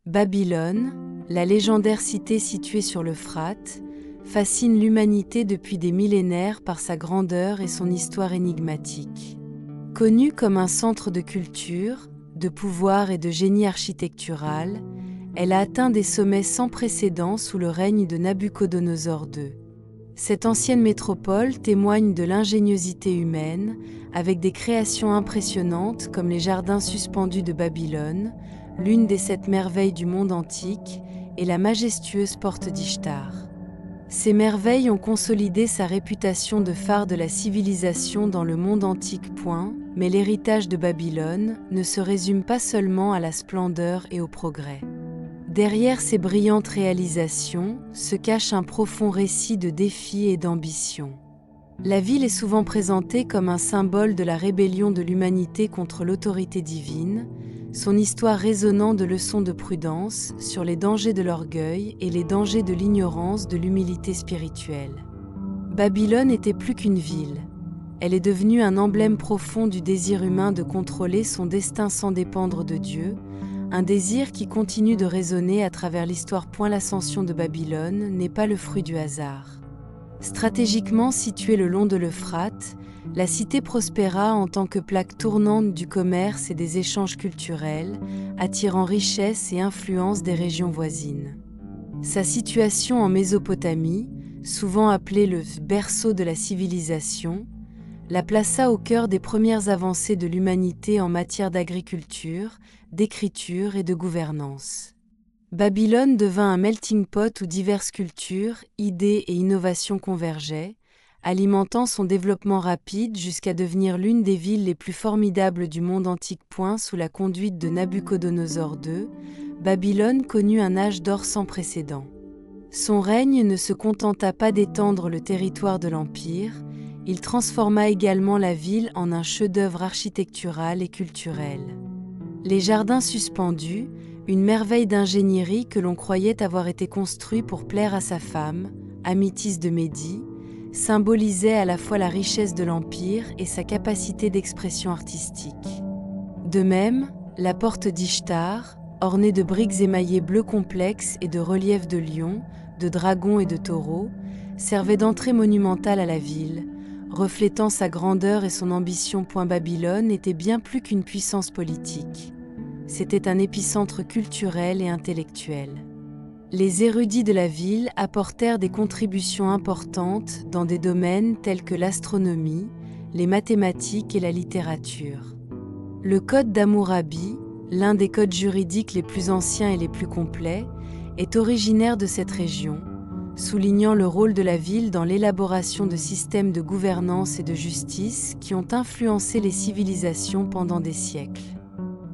Babylone, la légendaire cité située sur l'Euphrate, fascine l'humanité depuis des millénaires par sa grandeur et son histoire énigmatique. Connue comme un centre de culture, de pouvoir et de génie architectural, elle a atteint des sommets sans précédent sous le règne de Nabuchodonosor II. Cette ancienne métropole témoigne de l'ingéniosité humaine, avec des créations impressionnantes comme les jardins suspendus de Babylone, l'une des 7 merveilles du monde antique, et la majestueuse porte d'Ishtar. Ces merveilles ont consolidé sa réputation de phare de la civilisation dans le monde antique. Mais l'héritage de Babylone ne se résume pas seulement à la splendeur et au progrès. Derrière ces brillantes réalisations se cache un profond récit de défis et d'ambition. La ville est souvent présentée comme un symbole de la rébellion de l'humanité contre l'autorité divine, son histoire résonnant de leçons de prudence sur les dangers de l'orgueil et les dangers de l'ignorance de l'humilité spirituelle. Babylone était plus qu'une ville. Elle est devenue un emblème profond du désir humain de contrôler son destin sans dépendre de Dieu, un désir qui continue de résonner à travers l'histoire. L'ascension de Babylone n'est pas le fruit du hasard. Stratégiquement située le long de l'Euphrate, la cité prospéra en tant que plaque tournante du commerce et des échanges culturels, attirant richesse et influence des régions voisines. Sa situation en Mésopotamie, souvent appelée le berceau de la civilisation, la plaça au cœur des premières avancées de l'humanité en matière d'agriculture, d'écriture et de gouvernance. Babylone devint un melting pot où diverses cultures, idées et innovations convergeaient, alimentant son développement rapide jusqu'à devenir l'une des villes les plus formidables du monde antique. Sous la conduite de Nabuchodonosor II, Babylone connut un âge d'or sans précédent. Son règne ne se contenta pas d'étendre le territoire de l'Empire, il transforma également la ville en un chef-d'œuvre architectural et culturel. Les jardins suspendus, une merveille d'ingénierie que l'on croyait avoir été construit pour plaire à sa femme, Amytis de Médie, symbolisaient à la fois la richesse de l'Empire et sa capacité d'expression artistique. De même, la porte d'Ishtar, ornée de briques émaillées bleues complexes et de reliefs de lions, de dragons et de taureaux, servait d'entrée monumentale à la ville, reflétant sa grandeur et son ambition. Babylone était bien plus qu'une puissance politique. C'était un épicentre culturel et intellectuel. Les érudits de la ville apportèrent des contributions importantes dans des domaines tels que l'astronomie, les mathématiques et la littérature. Le Code d'Hammurabi, l'un des codes juridiques les plus anciens et les plus complets, est originaire de cette région, soulignant le rôle de la ville dans l'élaboration de systèmes de gouvernance et de justice qui ont influencé les civilisations pendant des siècles.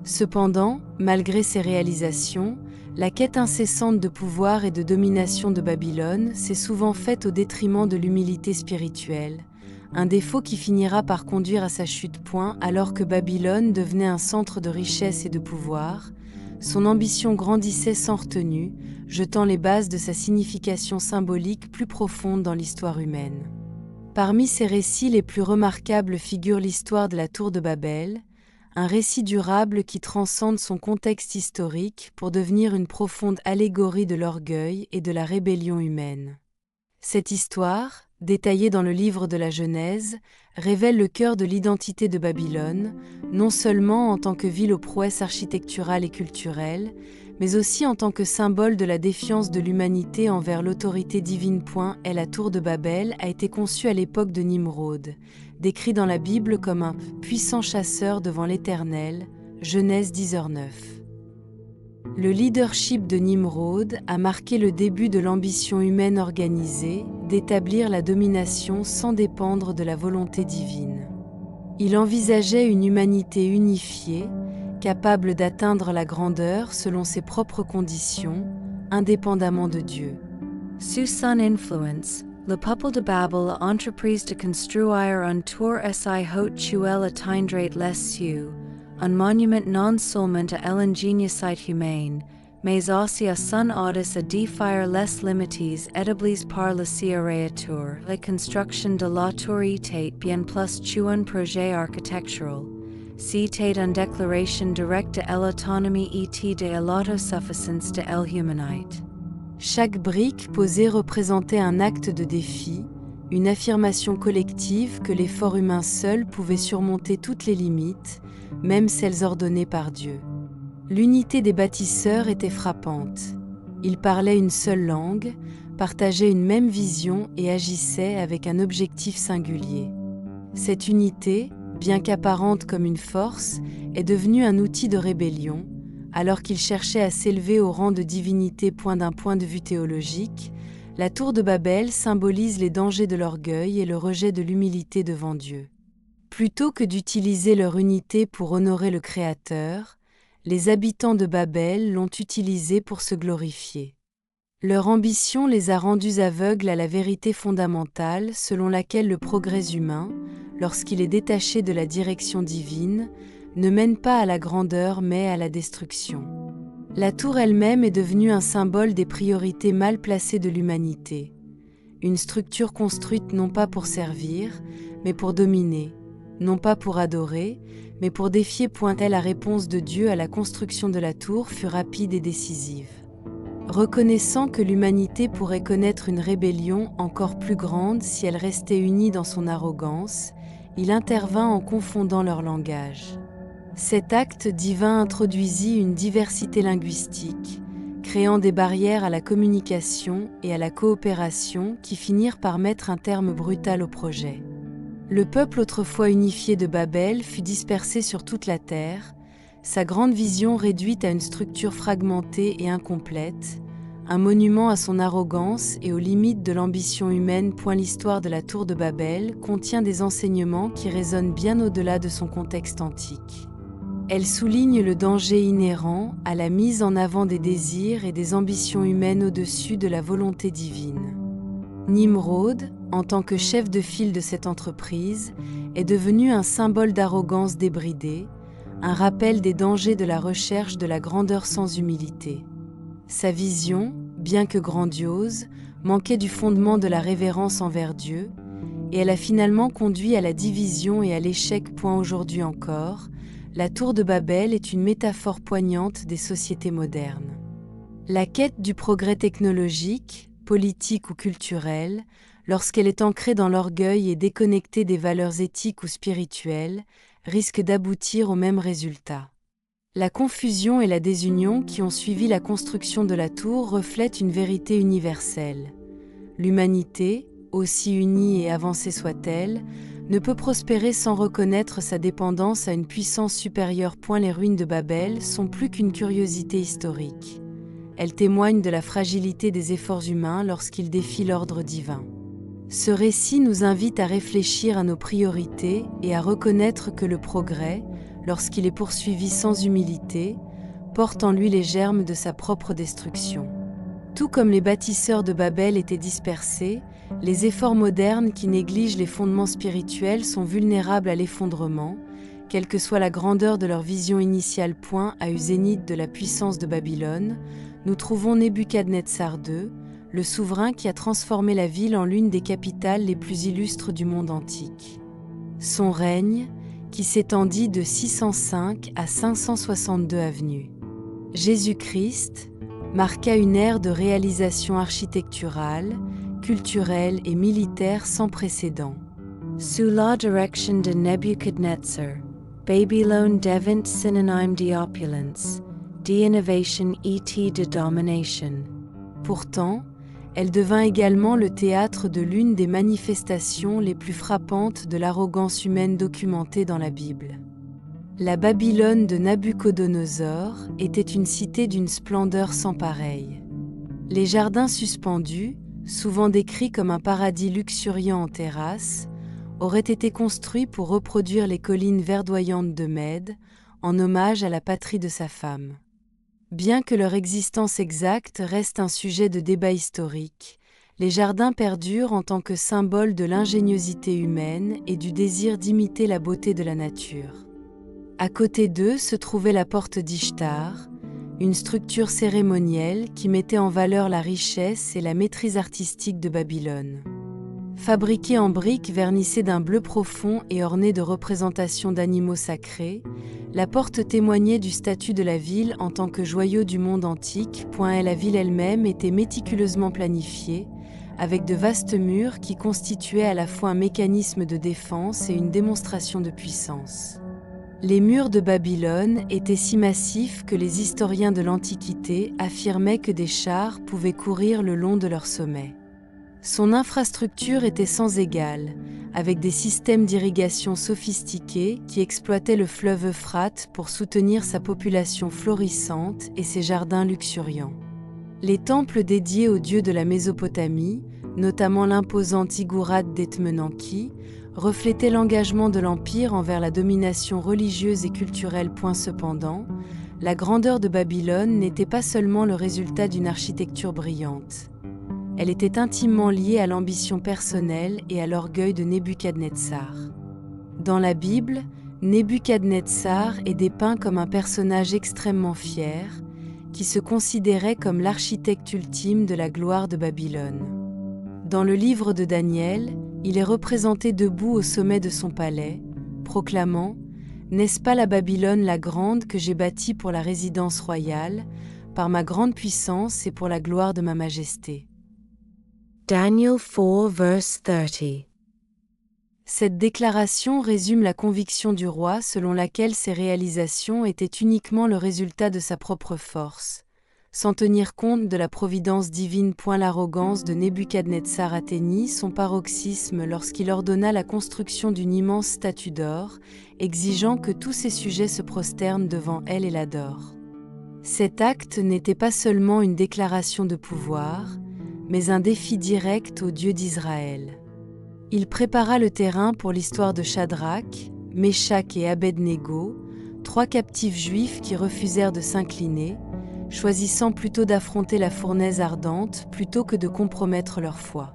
Cependant, malgré ces réalisations, la quête incessante de pouvoir et de domination de Babylone s'est souvent faite au détriment de l'humilité spirituelle, un défaut qui finira par conduire à sa chute. Alors que Babylone devenait un centre de richesse et de pouvoir, son ambition grandissait sans retenue, jetant les bases de sa signification symbolique plus profonde dans l'histoire humaine. Parmi ses récits les plus remarquables figure l'histoire de la Tour de Babel, un récit durable qui transcende son contexte historique pour devenir une profonde allégorie de l'orgueil et de la rébellion humaine. Cette histoire, détaillée dans le livre de la Genèse, révèle le cœur de l'identité de Babylone, non seulement en tant que ville aux prouesses architecturales et culturelles, mais aussi en tant que symbole de la défiance de l'humanité envers l'autorité divine. La Tour de Babel a été conçue à l'époque de Nimrod, décrit dans la Bible comme un « puissant chasseur devant l'Éternel » Genèse 10h9. Le leadership de Nimrod a marqué le début de l'ambition humaine organisée d'établir la domination sans dépendre de la volonté divine. Il envisageait une humanité unifiée, capable d'atteindre la grandeur selon ses propres conditions, indépendamment de Dieu. Sous son influence, le peuple de Babel a entrepris de construire un tour si haut qu'elle atteindrait les cieux, un monument non seulement à l'ingéniosité humaine, mais aussi à son audace à défier les limites établies par le créateur. La construction de la tour était bien plus qu'un projet architectural. citate en declaration directe de l'autonomie et de l'autosuffisance de l'humanité. Chaque brique posée représentait un acte de défi, une affirmation collective que l'effort humain seul pouvait surmonter toutes les limites, même celles ordonnées par Dieu. L'unité des bâtisseurs était frappante. Ils parlaient une seule langue, partageaient une même vision et agissaient avec un objectif singulier. Cette unité, bien qu'apparente comme une force, est devenue un outil de rébellion, alors qu'ils cherchaient à s'élever au rang de divinité. D'un point de vue théologique, la tour de Babel symbolise les dangers de l'orgueil et le rejet de l'humilité devant Dieu. Plutôt que d'utiliser leur unité pour honorer le Créateur, les habitants de Babel l'ont utilisée pour se glorifier. Leur ambition les a rendus aveugles à la vérité fondamentale selon laquelle le progrès humain, lorsqu'il est détaché de la direction divine, ne mène pas à la grandeur mais à la destruction. La tour elle-même est devenue un symbole des priorités mal placées de l'humanité. Une structure construite non pas pour servir, mais pour dominer, non pas pour adorer, mais pour défier. La réponse de Dieu à la construction de la tour fut rapide et décisive. Reconnaissant que l'humanité pourrait connaître une rébellion encore plus grande si elle restait unie dans son arrogance, il intervint en confondant leur langage. Cet acte divin introduisit une diversité linguistique, créant des barrières à la communication et à la coopération qui finirent par mettre un terme brutal au projet. Le peuple autrefois unifié de Babel fut dispersé sur toute la terre, sa grande vision réduite à une structure fragmentée et incomplète, un monument à son arrogance et aux limites de l'ambition humaine. L'histoire de la tour de Babel contient des enseignements qui résonnent bien au-delà de son contexte antique. Elle souligne le danger inhérent à la mise en avant des désirs et des ambitions humaines au-dessus de la volonté divine. Nimrod, en tant que chef de file de cette entreprise, est devenu un symbole d'arrogance débridée, un rappel des dangers de la recherche de la grandeur sans humilité. Sa vision, bien que grandiose, manquait du fondement de la révérence envers Dieu, et elle a finalement conduit à la division et à l'échec. Aujourd'hui encore, la tour de Babel est une métaphore poignante des sociétés modernes. La quête du progrès technologique, politique ou culturel, lorsqu'elle est ancrée dans l'orgueil et déconnectée des valeurs éthiques ou spirituelles, risque d'aboutir au même résultat. La confusion et la désunion qui ont suivi la construction de la tour reflètent une vérité universelle. L'humanité, aussi unie et avancée soit-elle, ne peut prospérer sans reconnaître sa dépendance à une puissance supérieure. Les ruines de Babel sont plus qu'une curiosité historique. Elles témoignent de la fragilité des efforts humains lorsqu'ils défient l'ordre divin. Ce récit nous invite à réfléchir à nos priorités et à reconnaître que le progrès, lorsqu'il est poursuivi sans humilité, porte en lui les germes de sa propre destruction. Tout comme les bâtisseurs de Babel étaient dispersés, les efforts modernes qui négligent les fondements spirituels sont vulnérables à l'effondrement, quelle que soit la grandeur de leur vision initiale. À eu zénith de la puissance de Babylone, nous trouvons Nebuchadnezzar II, le souverain qui a transformé la ville en l'une des capitales les plus illustres du monde antique. Son règne, qui s'étendit de 605 à 562 avenues. Jésus-Christ marqua une ère de réalisation architecturale, culturelle et militaire sans précédent. Sous la direction de Nebuchadnezzar, Babylone devint synonyme d'opulence, d'innovation et de domination. Pourtant, elle devint également le théâtre de l'une des manifestations les plus frappantes de l'arrogance humaine documentée dans la Bible. La Babylone de Nabuchodonosor était une cité d'une splendeur sans pareille. Les jardins suspendus, souvent décrits comme un paradis luxuriant en terrasse, auraient été construits pour reproduire les collines verdoyantes de Mède, en hommage à la patrie de sa femme. Bien que leur existence exacte reste un sujet de débat historique, les jardins perdurent en tant que symbole de l'ingéniosité humaine et du désir d'imiter la beauté de la nature. À côté d'eux se trouvait la porte d'Ishtar, une structure cérémonielle qui mettait en valeur la richesse et la maîtrise artistique de Babylone. Fabriquée en briques vernissées d'un bleu profond et ornée de représentations d'animaux sacrés, la porte témoignait du statut de la ville en tant que joyau du monde antique. La ville elle-même était méticuleusement planifiée, avec de vastes murs qui constituaient à la fois un mécanisme de défense et une démonstration de puissance. Les murs de Babylone étaient si massifs que les historiens de l'Antiquité affirmaient que des chars pouvaient courir le long de leur sommet. Son infrastructure était sans égale, avec des systèmes d'irrigation sophistiqués qui exploitaient le fleuve Euphrate pour soutenir sa population florissante et ses jardins luxuriants. Les temples dédiés aux dieux de la Mésopotamie, notamment l'imposant Tigourat d'Etmenanki, reflétaient l'engagement de l'Empire envers la domination religieuse et culturelle. Cependant, la grandeur de Babylone n'était pas seulement le résultat d'une architecture brillante. Elle était intimement liée à l'ambition personnelle et à l'orgueil de Nebuchadnezzar. Dans la Bible, Nebuchadnezzar est dépeint comme un personnage extrêmement fier, qui se considérait comme l'architecte ultime de la gloire de Babylone. Dans le livre de Daniel, il est représenté debout au sommet de son palais, proclamant « N'est-ce pas la Babylone la grande que j'ai bâtie pour la résidence royale, par ma grande puissance et pour la gloire de ma majesté ?» Daniel 4 verse 30. Cette déclaration résume la conviction du roi selon laquelle ses réalisations étaient uniquement le résultat de sa propre force, sans tenir compte de la providence divine. L'arrogance de Nebuchadnezzar atteignit son paroxysme lorsqu'il ordonna la construction d'une immense statue d'or, exigeant que tous ses sujets se prosternent devant elle et l'adorent. Cet acte n'était pas seulement une déclaration de pouvoir, mais un défi direct au Dieu d'Israël. Il prépara le terrain pour l'histoire de Shadrach, Meshach et Abed-Négo, 3 captifs juifs qui refusèrent de s'incliner, choisissant plutôt d'affronter la fournaise ardente plutôt que de compromettre leur foi.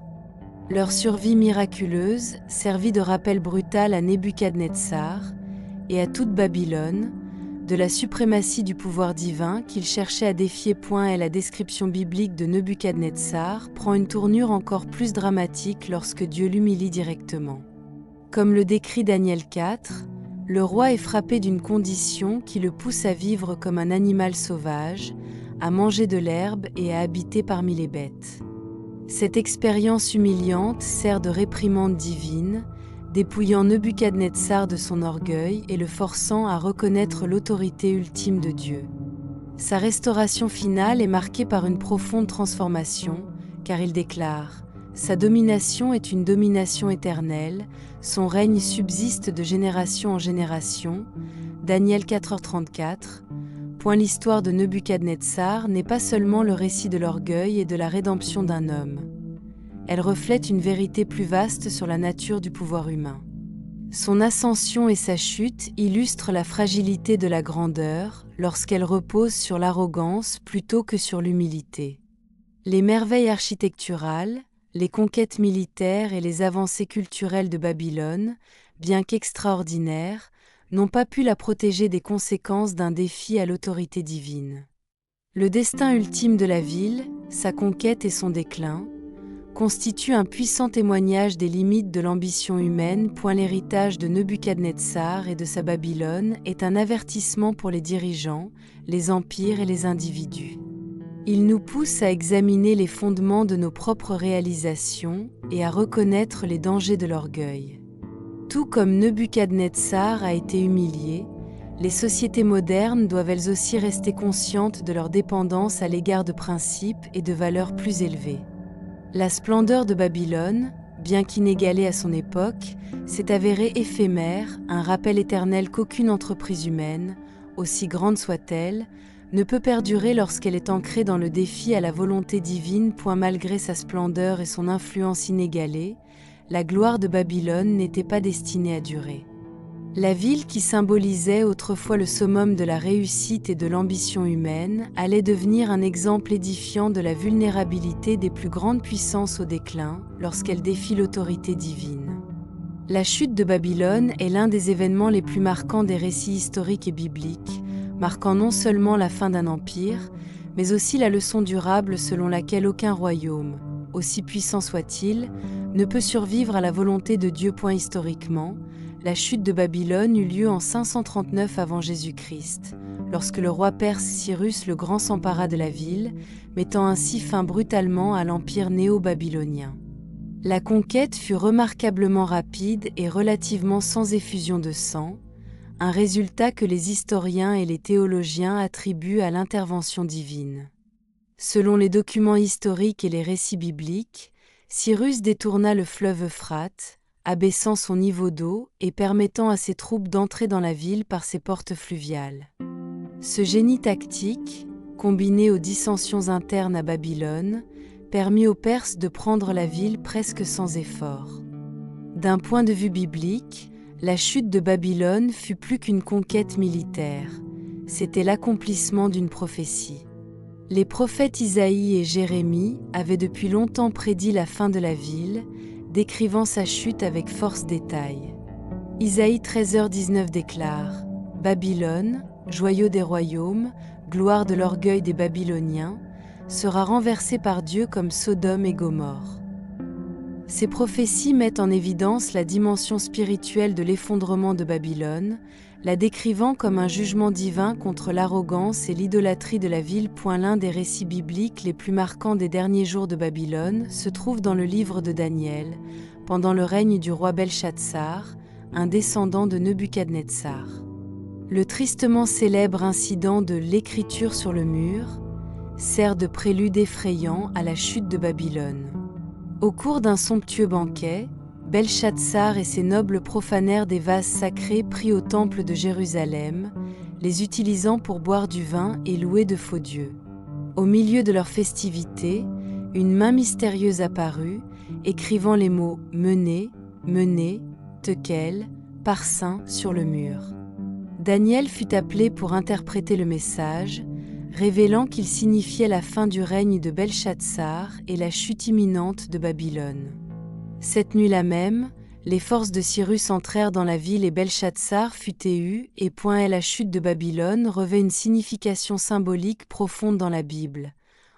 Leur survie miraculeuse servit de rappel brutal à Nebuchadnezzar et à toute Babylone, de la suprématie du pouvoir divin qu'il cherchait à défier. La description biblique de Nebuchadnezzar prend une tournure encore plus dramatique lorsque Dieu l'humilie directement. Comme le décrit Daniel 4, le roi est frappé d'une condition qui le pousse à vivre comme un animal sauvage, à manger de l'herbe et à habiter parmi les bêtes. Cette expérience humiliante sert de réprimande divine, dépouillant Nebuchadnezzar de son orgueil et le forçant à reconnaître l'autorité ultime de Dieu. Sa restauration finale est marquée par une profonde transformation, car il déclare « Sa domination est une domination éternelle, son règne subsiste de génération en génération » Daniel 4h34. L'histoire de Nebuchadnezzar n'est pas seulement le récit de l'orgueil et de la rédemption d'un homme. Elle reflète une vérité plus vaste sur la nature du pouvoir humain. Son ascension et sa chute illustrent la fragilité de la grandeur lorsqu'elle repose sur l'arrogance plutôt que sur l'humilité. Les merveilles architecturales, les conquêtes militaires et les avancées culturelles de Babylone, bien qu'extraordinaires, n'ont pas pu la protéger des conséquences d'un défi à l'autorité divine. Le destin ultime de la ville, sa conquête et son déclin, constitue un puissant témoignage des limites de l'ambition humaine. L'héritage de Nebuchadnezzar et de sa Babylone est un avertissement pour les dirigeants, les empires et les individus. Il nous pousse à examiner les fondements de nos propres réalisations et à reconnaître les dangers de l'orgueil. Tout comme Nebuchadnezzar a été humilié, les sociétés modernes doivent elles aussi rester conscientes de leur dépendance à l'égard de principes et de valeurs plus élevées. La splendeur de Babylone, bien qu'inégalée à son époque, s'est avérée éphémère, un rappel éternel qu'aucune entreprise humaine, aussi grande soit-elle, ne peut perdurer lorsqu'elle est ancrée dans le défi à la volonté divine. Malgré sa splendeur et son influence inégalée, la gloire de Babylone n'était pas destinée à durer. La ville qui symbolisait autrefois le summum de la réussite et de l'ambition humaine allait devenir un exemple édifiant de la vulnérabilité des plus grandes puissances au déclin lorsqu'elle défie l'autorité divine. La chute de Babylone est l'un des événements les plus marquants des récits historiques et bibliques, marquant non seulement la fin d'un empire, mais aussi la leçon durable selon laquelle aucun royaume, aussi puissant soit-il, ne peut survivre à la volonté de Dieu. Historiquement, la chute de Babylone eut lieu en 539 avant Jésus-Christ, lorsque le roi perse Cyrus le Grand s'empara de la ville, mettant ainsi fin brutalement à l'empire néo-babylonien. La conquête fut remarquablement rapide et relativement sans effusion de sang, un résultat que les historiens et les théologiens attribuent à l'intervention divine. Selon les documents historiques et les récits bibliques, Cyrus détourna le fleuve Euphrate, abaissant son niveau d'eau et permettant à ses troupes d'entrer dans la ville par ses portes fluviales. Ce génie tactique, combiné aux dissensions internes à Babylone, permit aux Perses de prendre la ville presque sans effort. D'un point de vue biblique, la chute de Babylone fut plus qu'une conquête militaire, c'était l'accomplissement d'une prophétie. Les prophètes Isaïe et Jérémie avaient depuis longtemps prédit la fin de la ville, décrivant sa chute avec force détail. Isaïe 13h19 déclare « Babylone, joyau des royaumes, gloire de l'orgueil des Babyloniens, sera renversée par Dieu comme Sodome et Gomorrhe. » Ces prophéties mettent en évidence la dimension spirituelle de l'effondrement de Babylone, la décrivant comme un jugement divin contre l'arrogance et l'idolâtrie de la ville. L'un des récits bibliques les plus marquants des derniers jours de Babylone se trouve dans le livre de Daniel, pendant le règne du roi Belchatsar, un descendant de Nebuchadnezzar. Le tristement célèbre incident de l'écriture sur le mur sert de prélude effrayant à la chute de Babylone. Au cours d'un somptueux banquet, Belchatsar et ses nobles profanèrent des vases sacrés pris au temple de Jérusalem, les utilisant pour boire du vin et louer de faux dieux. Au milieu de leurs festivités, une main mystérieuse apparut, écrivant les mots « Menez, menez, tekel » par saint sur le mur. Daniel fut appelé pour interpréter le message, révélant qu'il signifiait la fin du règne de Belchatsar et la chute imminente de Babylone. Cette nuit-là même, les forces de Cyrus entrèrent dans la ville et Belchatsar fut éhu, et la chute de Babylone revêt une signification symbolique profonde dans la Bible,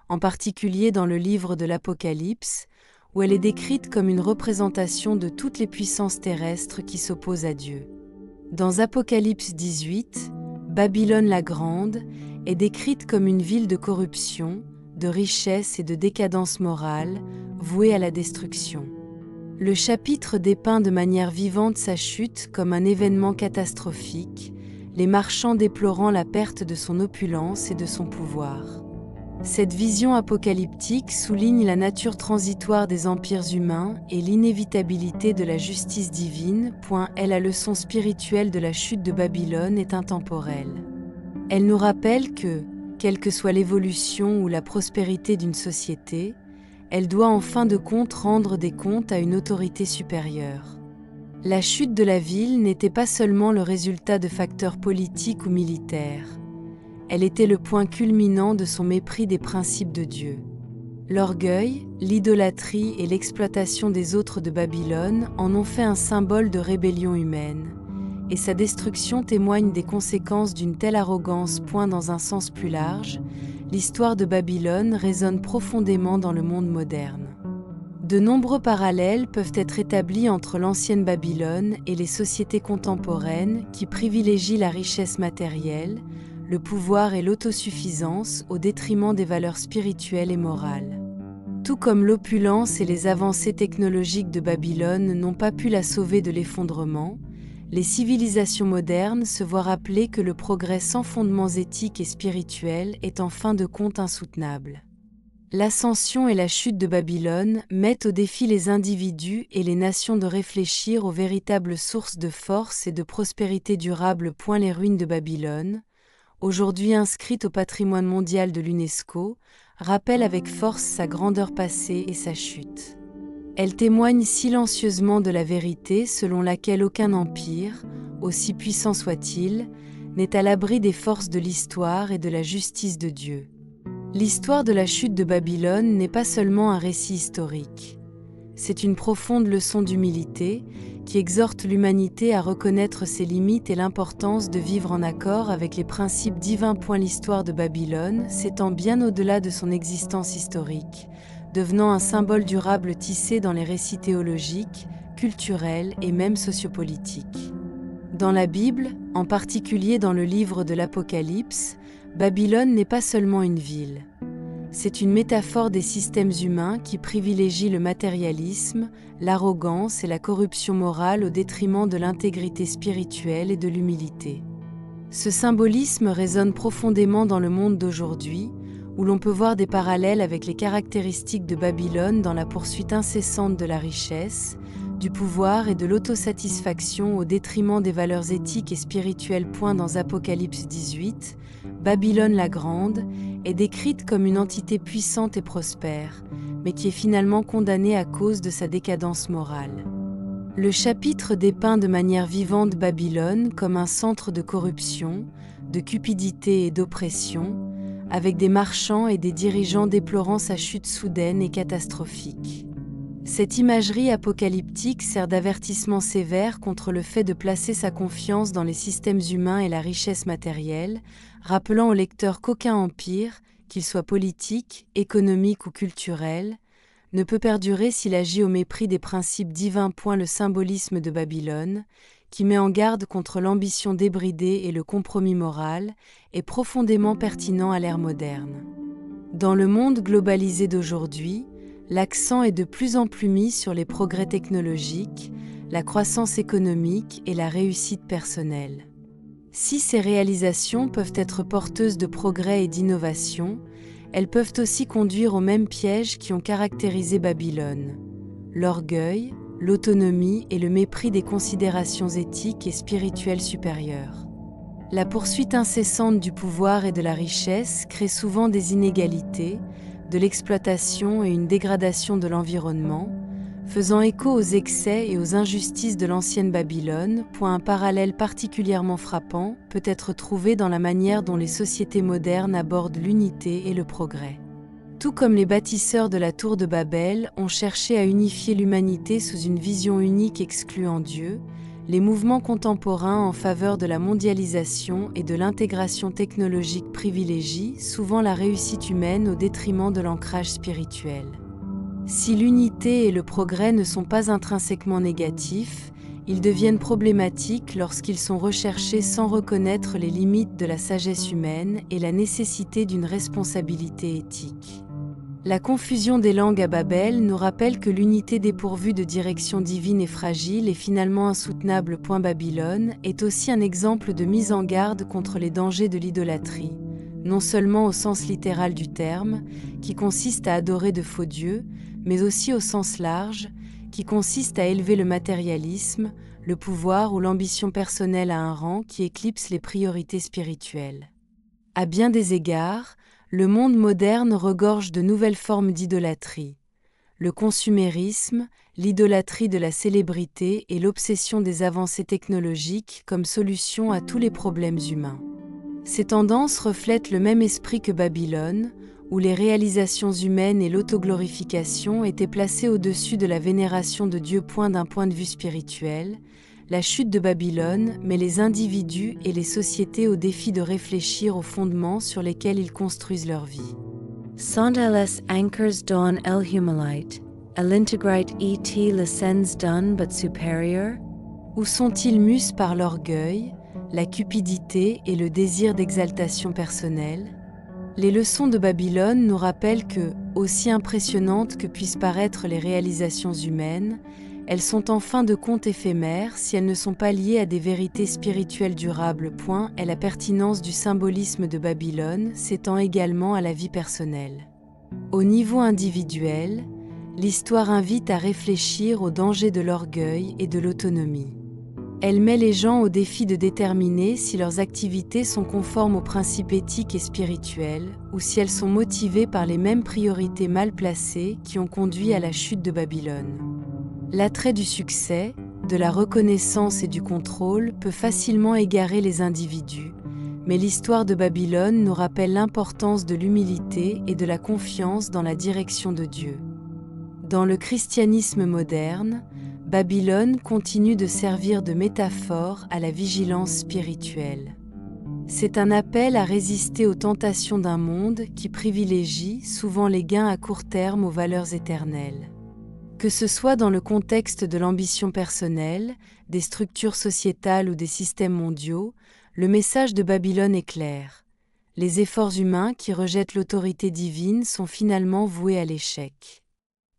en particulier dans le livre de l'Apocalypse, où elle est décrite comme une représentation de toutes les puissances terrestres qui s'opposent à Dieu. Dans Apocalypse 18, Babylone la Grande est décrite comme une ville de corruption, de richesse et de décadence morale, vouée à la destruction. Le chapitre dépeint de manière vivante sa chute comme un événement catastrophique, les marchands déplorant la perte de son opulence et de son pouvoir. Cette vision apocalyptique souligne la nature transitoire des empires humains et l'inévitabilité de la justice divine. La leçon spirituelle de la chute de Babylone est intemporelle. Elle nous rappelle que, quelle que soit l'évolution ou la prospérité d'une société, elle doit en fin de compte rendre des comptes à une autorité supérieure. La chute de la ville n'était pas seulement le résultat de facteurs politiques ou militaires. Elle était le point culminant de son mépris des principes de Dieu. L'orgueil, l'idolâtrie et l'exploitation des autres de Babylone en ont fait un symbole de rébellion humaine, et sa destruction témoigne des conséquences d'une telle arrogance. Dans un sens plus large, l'histoire de Babylone résonne profondément dans le monde moderne. De nombreux parallèles peuvent être établis entre l'ancienne Babylone et les sociétés contemporaines qui privilégient la richesse matérielle, le pouvoir et l'autosuffisance au détriment des valeurs spirituelles et morales. Tout comme l'opulence et les avancées technologiques de Babylone n'ont pas pu la sauver de l'effondrement, les civilisations modernes se voient rappeler que le progrès sans fondements éthiques et spirituels est en fin de compte insoutenable. L'ascension et la chute de Babylone mettent au défi les individus et les nations de réfléchir aux véritables sources de force et de prospérité durable. Les ruines de Babylone, aujourd'hui inscrites au patrimoine mondial de l'UNESCO, rappellent avec force sa grandeur passée et sa chute. Elles témoignent silencieusement de la vérité selon laquelle aucun empire, aussi puissant soit-il, n'est à l'abri des forces de l'histoire et de la justice de Dieu. L'histoire de la chute de Babylone n'est pas seulement un récit historique. C'est une profonde leçon d'humilité qui exhorte l'humanité à reconnaître ses limites et l'importance de vivre en accord avec les principes divins. L'histoire de Babylone s'étend bien au-delà de son existence historique, devenant un symbole durable tissé dans les récits théologiques, culturels et même sociopolitiques. Dans la Bible, en particulier dans le livre de l'Apocalypse, Babylone n'est pas seulement une ville. C'est une métaphore des systèmes humains qui privilégient le matérialisme, l'arrogance et la corruption morale au détriment de l'intégrité spirituelle et de l'humilité. Ce symbolisme résonne profondément dans le monde d'aujourd'hui, où l'on peut voir des parallèles avec les caractéristiques de Babylone dans la poursuite incessante de la richesse, du pouvoir et de l'autosatisfaction au détriment des valeurs éthiques et spirituelles. Dans Apocalypse 18, Babylone la Grande est décrite comme une entité puissante et prospère, mais qui est finalement condamnée à cause de sa décadence morale. Le chapitre dépeint de manière vivante Babylone comme un centre de corruption, de cupidité et d'oppression, avec des marchands et des dirigeants déplorant sa chute soudaine et catastrophique. Cette imagerie apocalyptique sert d'avertissement sévère contre le fait de placer sa confiance dans les systèmes humains et la richesse matérielle, rappelant au lecteur qu'aucun empire, qu'il soit politique, économique ou culturel, ne peut perdurer s'il agit au mépris des principes divins. Le symbolisme de Babylone, qui met en garde contre l'ambition débridée et le compromis moral, est profondément pertinent à l'ère moderne. Dans le monde globalisé d'aujourd'hui, l'accent est de plus en plus mis sur les progrès technologiques, la croissance économique et la réussite personnelle. Si ces réalisations peuvent être porteuses de progrès et d'innovation, elles peuvent aussi conduire aux mêmes pièges qui ont caractérisé Babylone: l'orgueil, l'autonomie et le mépris des considérations éthiques et spirituelles supérieures. La poursuite incessante du pouvoir et de la richesse crée souvent des inégalités, de l'exploitation et une dégradation de l'environnement, faisant écho aux excès et aux injustices de l'ancienne Babylone. Un parallèle particulièrement frappant peut être trouvé dans la manière dont les sociétés modernes abordent l'unité et le progrès. Tout comme les bâtisseurs de la tour de Babel ont cherché à unifier l'humanité sous une vision unique excluant Dieu, les mouvements contemporains en faveur de la mondialisation et de l'intégration technologique privilégient souvent la réussite humaine au détriment de l'ancrage spirituel. Si l'unité et le progrès ne sont pas intrinsèquement négatifs, ils deviennent problématiques lorsqu'ils sont recherchés sans reconnaître les limites de la sagesse humaine et la nécessité d'une responsabilité éthique. La confusion des langues à Babel nous rappelle que l'unité dépourvue de direction divine est fragile et finalement insoutenable. Babylone est aussi un exemple de mise en garde contre les dangers de l'idolâtrie, non seulement au sens littéral du terme, qui consiste à adorer de faux dieux, mais aussi au sens large, qui consiste à élever le matérialisme, le pouvoir ou l'ambition personnelle à un rang qui éclipse les priorités spirituelles. À bien des égards, le monde moderne regorge de nouvelles formes d'idolâtrie. Le consumérisme, l'idolâtrie de la célébrité et l'obsession des avancées technologiques comme solution à tous les problèmes humains. Ces tendances reflètent le même esprit que Babylone, où les réalisations humaines et l'autoglorification étaient placées au-dessus de la vénération de Dieu. D'un point de vue spirituel, la chute de Babylone met les individus et les sociétés au défi de réfléchir aux fondements sur lesquels ils construisent leur vie. Sont elles anchors don el humanite, l'integrite et le sens done but supérieur? Ou sont-ils mus par l'orgueil, la cupidité et le désir d'exaltation personnelle? Les leçons de Babylone nous rappellent que, aussi impressionnantes que puissent paraître les réalisations humaines, elles sont en fin de compte éphémères si elles ne sont pas liées à des vérités spirituelles durables. Et la pertinence du symbolisme de Babylone s'étend également à la vie personnelle. Au niveau individuel, l'histoire invite à réfléchir aux dangers de l'orgueil et de l'autonomie. Elle met les gens au défi de déterminer si leurs activités sont conformes aux principes éthiques et spirituels, ou si elles sont motivées par les mêmes priorités mal placées qui ont conduit à la chute de Babylone. L'attrait du succès, de la reconnaissance et du contrôle peut facilement égarer les individus, mais l'histoire de Babylone nous rappelle l'importance de l'humilité et de la confiance dans la direction de Dieu. Dans le christianisme moderne, Babylone continue de servir de métaphore à la vigilance spirituelle. C'est un appel à résister aux tentations d'un monde qui privilégie souvent les gains à court terme aux valeurs éternelles. Que ce soit dans le contexte de l'ambition personnelle, des structures sociétales ou des systèmes mondiaux, le message de Babylone est clair. Les efforts humains qui rejettent l'autorité divine sont finalement voués à l'échec.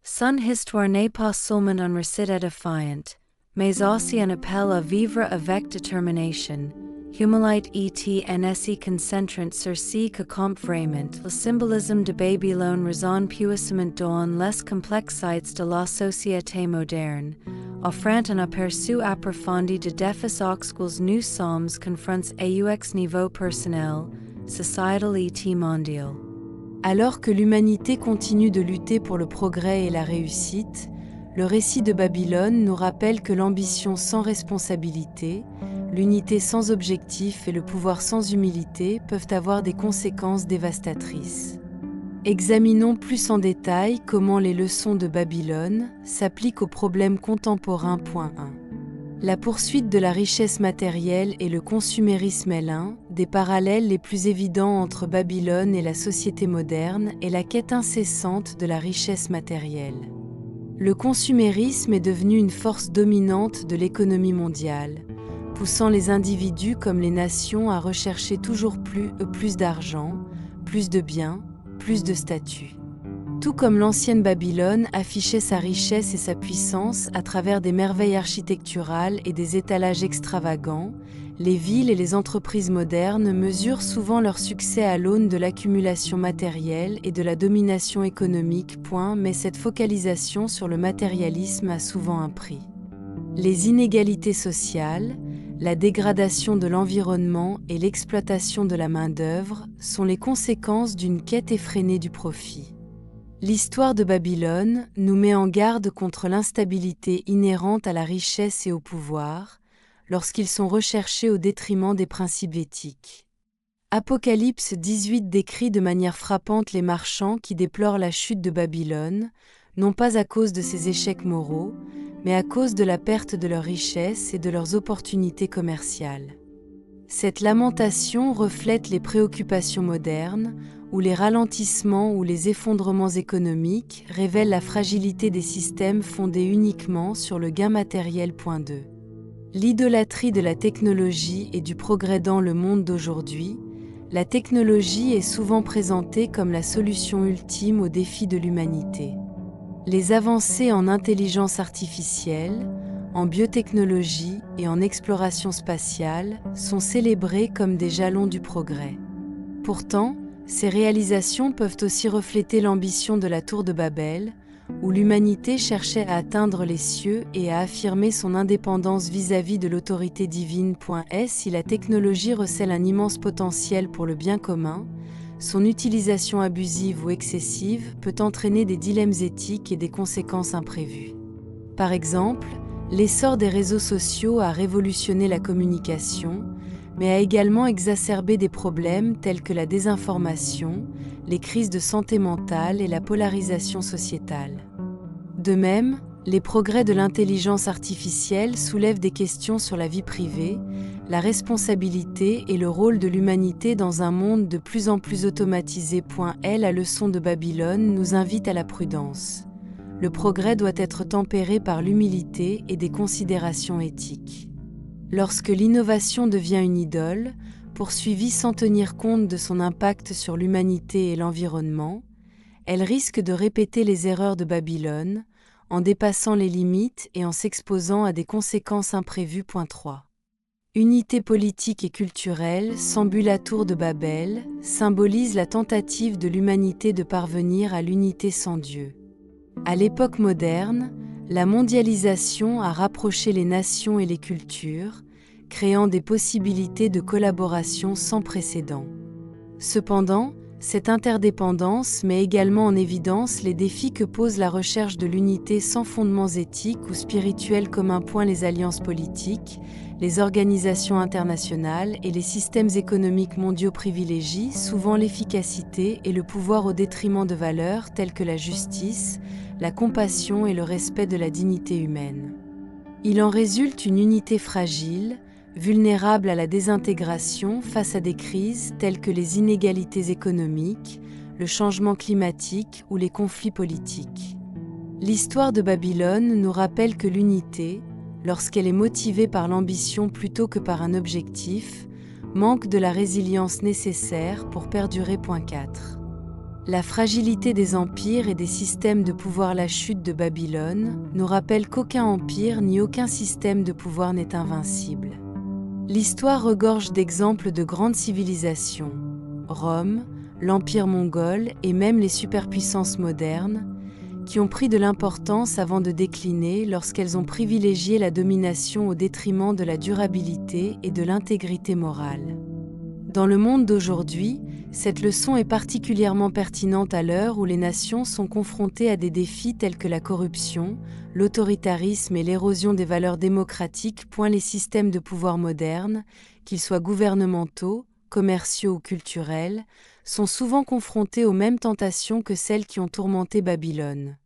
Sun histoire n'est pas seulement un récit édifiant, mais aussi un appel à vivre avec détermination. Humanite et NSI concentrant sur ce que compte vraiment. Le symbolisme de Babylone résonne puissamment dans les complexités de la société moderne, offrant un aperçu approfondi de défis auxquels nous sommes confrontés aux niveau personnel, sociétal et mondial. Alors que l'humanité continue de lutter pour le progrès et la réussite, le récit de Babylone nous rappelle que l'ambition sans responsabilité, l'unité sans objectif et le pouvoir sans humilité peuvent avoir des conséquences dévastatrices. Examinons plus en détail comment les leçons de Babylone s'appliquent aux problèmes contemporains. 1. La poursuite de la richesse matérielle et le consumérisme est l'un des parallèles les plus évidents entre Babylone et la société moderne et la quête incessante de la richesse matérielle. Le consumérisme est devenu une force dominante de l'économie mondiale, poussant les individus comme les nations à rechercher toujours plus d'argent, plus de biens, plus de statut. Tout comme l'ancienne Babylone affichait sa richesse et sa puissance à travers des merveilles architecturales et des étalages extravagants, les villes et les entreprises modernes mesurent souvent leur succès à l'aune de l'accumulation matérielle et de la domination économique. Mais cette focalisation sur le matérialisme a souvent un prix. Les inégalités sociales, la dégradation de l'environnement et l'exploitation de la main-d'œuvre sont les conséquences d'une quête effrénée du profit. L'histoire de Babylone nous met en garde contre l'instabilité inhérente à la richesse et au pouvoir, lorsqu'ils sont recherchés au détriment des principes éthiques. Apocalypse 18 décrit de manière frappante les marchands qui déplorent la chute de Babylone, non pas à cause de ses échecs moraux, mais à cause de la perte de leur richesse et de leurs opportunités commerciales. Cette lamentation reflète les préoccupations modernes, où les ralentissements ou les effondrements économiques révèlent la fragilité des systèmes fondés uniquement sur le gain matériel. 2. L'idolâtrie de la technologie et du progrès dans le monde d'aujourd'hui, la technologie est souvent présentée comme la solution ultime aux défis de l'humanité. Les avancées en intelligence artificielle, en biotechnologie et en exploration spatiale sont célébrées comme des jalons du progrès. Pourtant, ces réalisations peuvent aussi refléter l'ambition de la Tour de Babel, où l'humanité cherchait à atteindre les cieux et à affirmer son indépendance vis-à-vis de l'autorité divine. Si la technologie recèle un immense potentiel pour le bien commun, son utilisation abusive ou excessive peut entraîner des dilemmes éthiques et des conséquences imprévues. Par exemple, l'essor des réseaux sociaux a révolutionné la communication, mais a également exacerbé des problèmes tels que la désinformation, les crises de santé mentale et la polarisation sociétale. De même, les progrès de l'intelligence artificielle soulèvent des questions sur la vie privée, la responsabilité et le rôle de l'humanité dans un monde de plus en plus automatisé. La leçon de Babylone nous invite à la prudence. Le progrès doit être tempéré par l'humilité et des considérations éthiques. Lorsque l'innovation devient une idole, poursuivie sans tenir compte de son impact sur l'humanité et l'environnement, elle risque de répéter les erreurs de Babylone, en dépassant les limites et en s'exposant à des conséquences imprévues. 3. Unité politique et culturelle, la Tour de Babel, symbolise la tentative de l'humanité de parvenir à l'unité sans Dieu. À l'époque moderne, la mondialisation a rapproché les nations et les cultures, créant des possibilités de collaboration sans précédent. Cependant, cette interdépendance met également en évidence les défis que pose la recherche de l'unité sans fondements éthiques ou spirituels communs. Les alliances politiques, les organisations internationales et les systèmes économiques mondiaux privilégient souvent l'efficacité et le pouvoir au détriment de valeurs telles que la justice, la compassion et le respect de la dignité humaine. Il en résulte une unité fragile, vulnérable à la désintégration face à des crises telles que les inégalités économiques, le changement climatique ou les conflits politiques. L'histoire de Babylone nous rappelle que l'unité, lorsqu'elle est motivée par l'ambition plutôt que par un objectif, manque de la résilience nécessaire pour perdurer. 4. La fragilité des empires et des systèmes de pouvoir. La chute de Babylone nous rappelle qu'aucun empire ni aucun système de pouvoir n'est invincible. L'histoire regorge d'exemples de grandes civilisations, Rome, l'Empire mongol et même les superpuissances modernes, qui ont pris de l'importance avant de décliner lorsqu'elles ont privilégié la domination au détriment de la durabilité et de l'intégrité morale. Dans le monde d'aujourd'hui, cette leçon est particulièrement pertinente à l'heure où les nations sont confrontées à des défis tels que la corruption, l'autoritarisme et l'érosion des valeurs démocratiques. Les systèmes de pouvoir modernes, qu'ils soient gouvernementaux, commerciaux ou culturels, sont souvent confrontés aux mêmes tentations que celles qui ont tourmenté Babylone.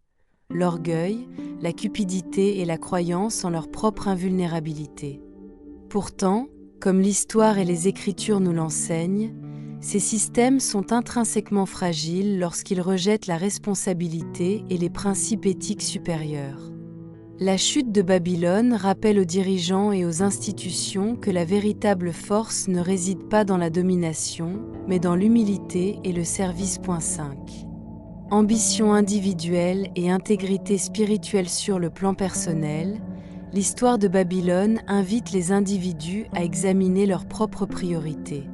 L'orgueil, la cupidité et la croyance en leur propre invulnérabilité. Pourtant, comme l'histoire et les Écritures nous l'enseignent, ces systèmes sont intrinsèquement fragiles lorsqu'ils rejettent la responsabilité et les principes éthiques supérieurs. La chute de Babylone rappelle aux dirigeants et aux institutions que la véritable force ne réside pas dans la domination, mais dans l'humilité et le service. 5. Ambition individuelle et intégrité spirituelle. Sur le plan personnel, l'histoire de Babylone invite les individus à examiner leurs propres priorités.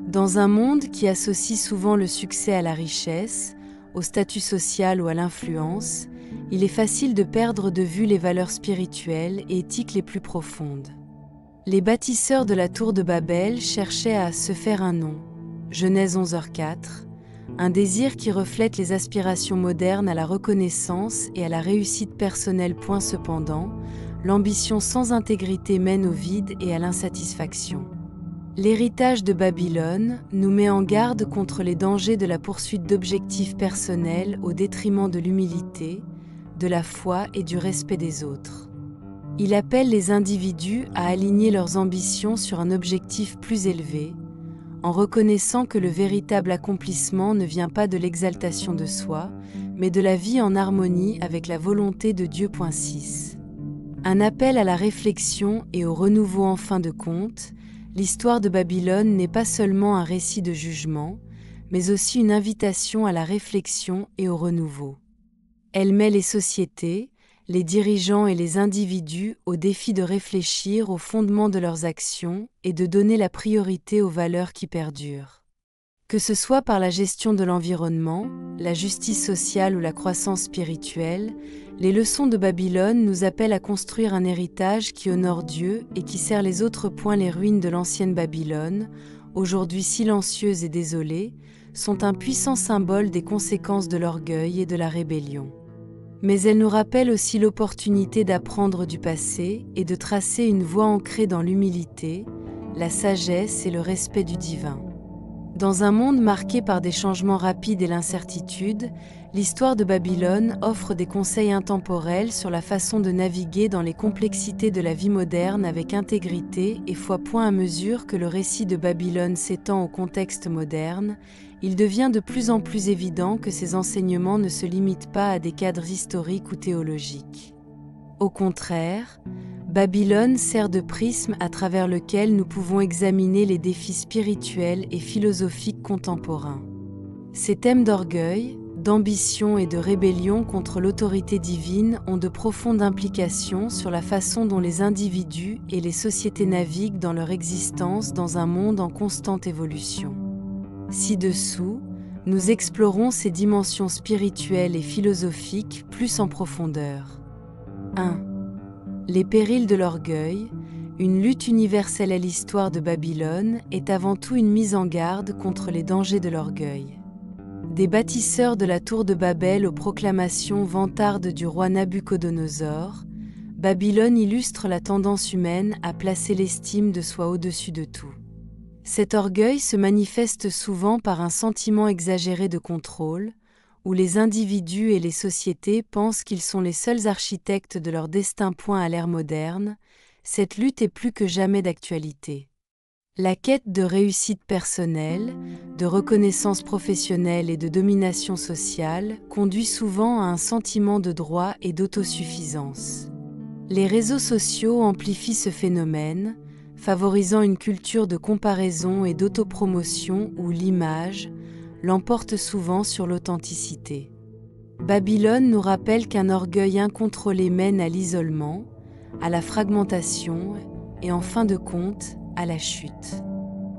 Dans un monde qui associe souvent le succès à la richesse, au statut social ou à l'influence, il est facile de perdre de vue les valeurs spirituelles et éthiques les plus profondes. Les bâtisseurs de la tour de Babel cherchaient à se faire un nom. Genèse 11h4, un désir qui reflète les aspirations modernes à la reconnaissance et à la réussite personnelle. Cependant, l'ambition sans intégrité mène au vide et à l'insatisfaction. L'héritage de Babylone nous met en garde contre les dangers de la poursuite d'objectifs personnels au détriment de l'humilité, de la foi et du respect des autres. Il appelle les individus à aligner leurs ambitions sur un objectif plus élevé, en reconnaissant que le véritable accomplissement ne vient pas de l'exaltation de soi, mais de la vie en harmonie avec la volonté de Dieu. 6. Un appel à la réflexion et au renouveau. En fin de compte, l'histoire de Babylone n'est pas seulement un récit de jugement, mais aussi une invitation à la réflexion et au renouveau. Elle met les sociétés, les dirigeants et les individus au défi de réfléchir aux fondements de leurs actions et de donner la priorité aux valeurs qui perdurent. Que ce soit par la gestion de l'environnement, la justice sociale ou la croissance spirituelle, les leçons de Babylone nous appellent à construire un héritage qui honore Dieu et qui sert les autres. Les ruines de l'ancienne Babylone, aujourd'hui silencieuses et désolées, sont un puissant symbole des conséquences de l'orgueil et de la rébellion. Mais elles nous rappellent aussi l'opportunité d'apprendre du passé et de tracer une voie ancrée dans l'humilité, la sagesse et le respect du divin. Dans un monde marqué par des changements rapides et l'incertitude, l'histoire de Babylone offre des conseils intemporels sur la façon de naviguer dans les complexités de la vie moderne avec intégrité et foi. À mesure que le récit de Babylone s'étend au contexte moderne, il devient de plus en plus évident que ces enseignements ne se limitent pas à des cadres historiques ou théologiques. Au contraire, Babylone sert de prisme à travers lequel nous pouvons examiner les défis spirituels et philosophiques contemporains. Ces thèmes d'orgueil, d'ambition et de rébellion contre l'autorité divine ont de profondes implications sur la façon dont les individus et les sociétés naviguent dans leur existence dans un monde en constante évolution. Ci-dessous, nous explorons ces dimensions spirituelles et philosophiques plus en profondeur. 1. Les périls de l'orgueil, une lutte universelle à l'histoire de Babylone est avant tout une mise en garde contre les dangers de l'orgueil. Des bâtisseurs de la tour de Babel aux proclamations vantardes du roi Nabuchodonosor, Babylone illustre la tendance humaine à placer l'estime de soi au-dessus de tout. Cet orgueil se manifeste souvent par un sentiment exagéré de contrôle, où les individus et les sociétés pensent qu'ils sont les seuls architectes de leur destin. À l'ère moderne, cette lutte est plus que jamais d'actualité. La quête de réussite personnelle, de reconnaissance professionnelle et de domination sociale conduit souvent à un sentiment de droit et d'autosuffisance. Les réseaux sociaux amplifient ce phénomène, favorisant une culture de comparaison et d'autopromotion où l'image l'emporte souvent sur l'authenticité. Babylone nous rappelle qu'un orgueil incontrôlé mène à l'isolement, à la fragmentation et en fin de compte, à la chute.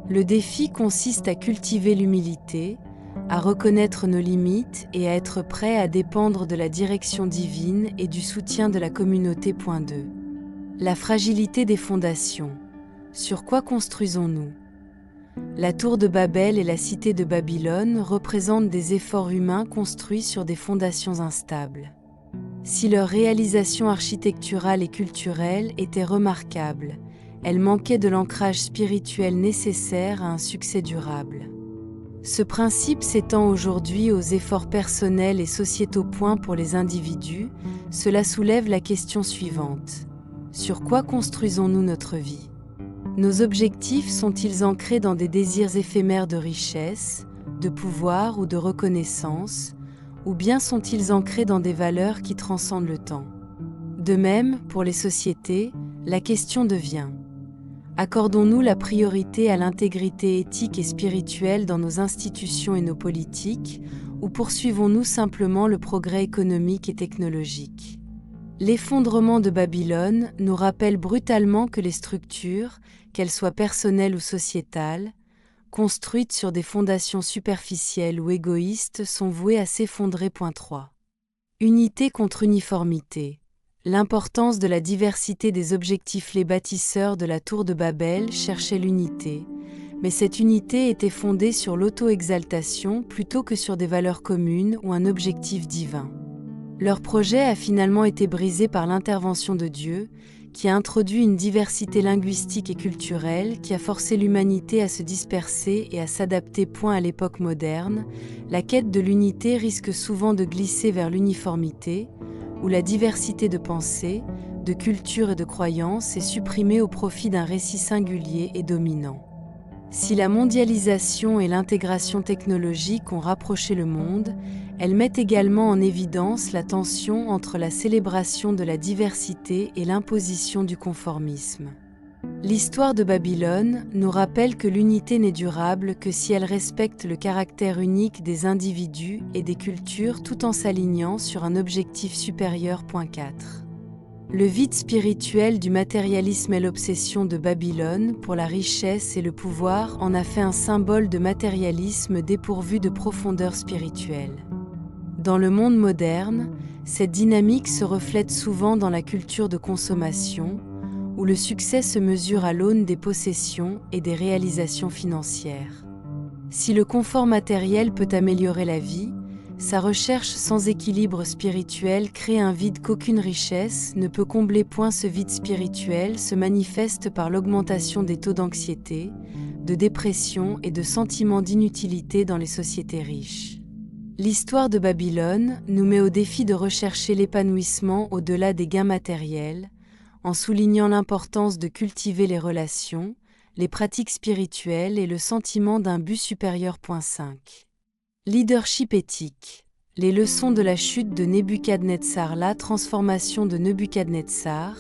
Le défi consiste à cultiver l'humilité, à reconnaître nos limites et à être prêt à dépendre de la direction divine et du soutien de la communauté. 2. La fragilité des fondations. Sur quoi construisons-nous ? La tour de Babel et la cité de Babylone représentent des efforts humains construits sur des fondations instables. Si leur réalisation architecturale et culturelle était remarquable, elle manquait de l'ancrage spirituel nécessaire à un succès durable. Ce principe s'étend aujourd'hui aux efforts personnels et sociétaux. Pour les individus, cela soulève la question suivante. Sur quoi construisons-nous notre vie ? Nos objectifs sont-ils ancrés dans des désirs éphémères de richesse, de pouvoir ou de reconnaissance, ou bien sont-ils ancrés dans des valeurs qui transcendent le temps ? De même, pour les sociétés, la question devient: accordons-nous la priorité à l'intégrité éthique et spirituelle dans nos institutions et nos politiques, ou poursuivons-nous simplement le progrès économique et technologique ? L'effondrement de Babylone nous rappelle brutalement que les structures, qu'elles soient personnelles ou sociétales, construites sur des fondations superficielles ou égoïstes, sont vouées à s'effondrer. 3. Unité contre uniformité. L'importance de la diversité des objectifs. Les bâtisseurs de la tour de Babel cherchaient l'unité, mais cette unité était fondée sur l'auto-exaltation plutôt que sur des valeurs communes ou un objectif divin. Leur projet a finalement été brisé par l'intervention de Dieu, qui a introduit une diversité linguistique et culturelle qui a forcé l'humanité à se disperser et à s'adapter. À l'époque moderne, la quête de l'unité risque souvent de glisser vers l'uniformité, où la diversité de pensées, de cultures et de croyances est supprimée au profit d'un récit singulier et dominant. Si la mondialisation et l'intégration technologique ont rapproché le monde, elles mettent également en évidence la tension entre la célébration de la diversité et l'imposition du conformisme. L'histoire de Babylone nous rappelle que l'unité n'est durable que si elle respecte le caractère unique des individus et des cultures tout en s'alignant sur un objectif supérieur. 4. Le vide spirituel du matérialisme et l'obsession de Babylone pour la richesse et le pouvoir en a fait un symbole de matérialisme dépourvu de profondeur spirituelle. Dans le monde moderne, cette dynamique se reflète souvent dans la culture de consommation, où le succès se mesure à l'aune des possessions et des réalisations financières. Si le confort matériel peut améliorer la vie, sa recherche sans équilibre spirituel crée un vide qu'aucune richesse ne peut combler. Ce vide spirituel se manifeste par l'augmentation des taux d'anxiété, de dépression et de sentiments d'inutilité dans les sociétés riches. L'histoire de Babylone nous met au défi de rechercher l'épanouissement au-delà des gains matériels, en soulignant l'importance de cultiver les relations, les pratiques spirituelles et le sentiment d'un but supérieur. 5. Leadership éthique. Les leçons de la chute de Nebuchadnezzar. La transformation de Nebuchadnezzar,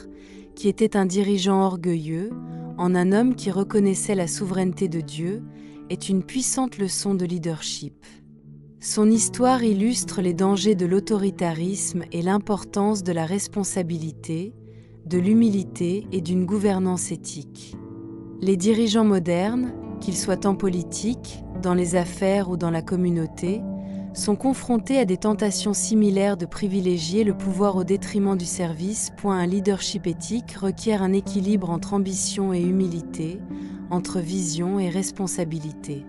qui était un dirigeant orgueilleux, en un homme qui reconnaissait la souveraineté de Dieu, est une puissante leçon de leadership. Son histoire illustre les dangers de l'autoritarisme et l'importance de la responsabilité, de l'humilité et d'une gouvernance éthique. Les dirigeants modernes, qu'ils soient en politique, dans les affaires ou dans la communauté, sont confrontés à des tentations similaires de privilégier le pouvoir au détriment du service. Un leadership éthique requiert un équilibre entre ambition et humilité, entre vision et responsabilité.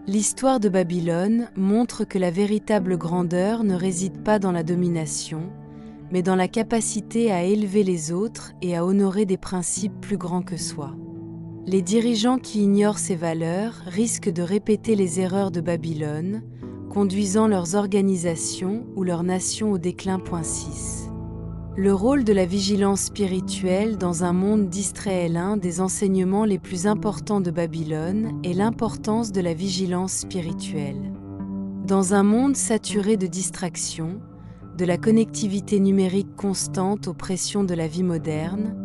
L'histoire de Babylone montre que la véritable grandeur ne réside pas dans la domination, mais dans la capacité à élever les autres et à honorer des principes plus grands que soi. Les dirigeants qui ignorent ces valeurs risquent de répéter les erreurs de Babylone, conduisant leurs organisations ou leurs nations au déclin. 6. Le rôle de la vigilance spirituelle dans un monde distrait est l'un des enseignements les plus importants de Babylone et l'importance de la vigilance spirituelle. Dans un monde saturé de distractions, de la connectivité numérique constante aux pressions de la vie moderne,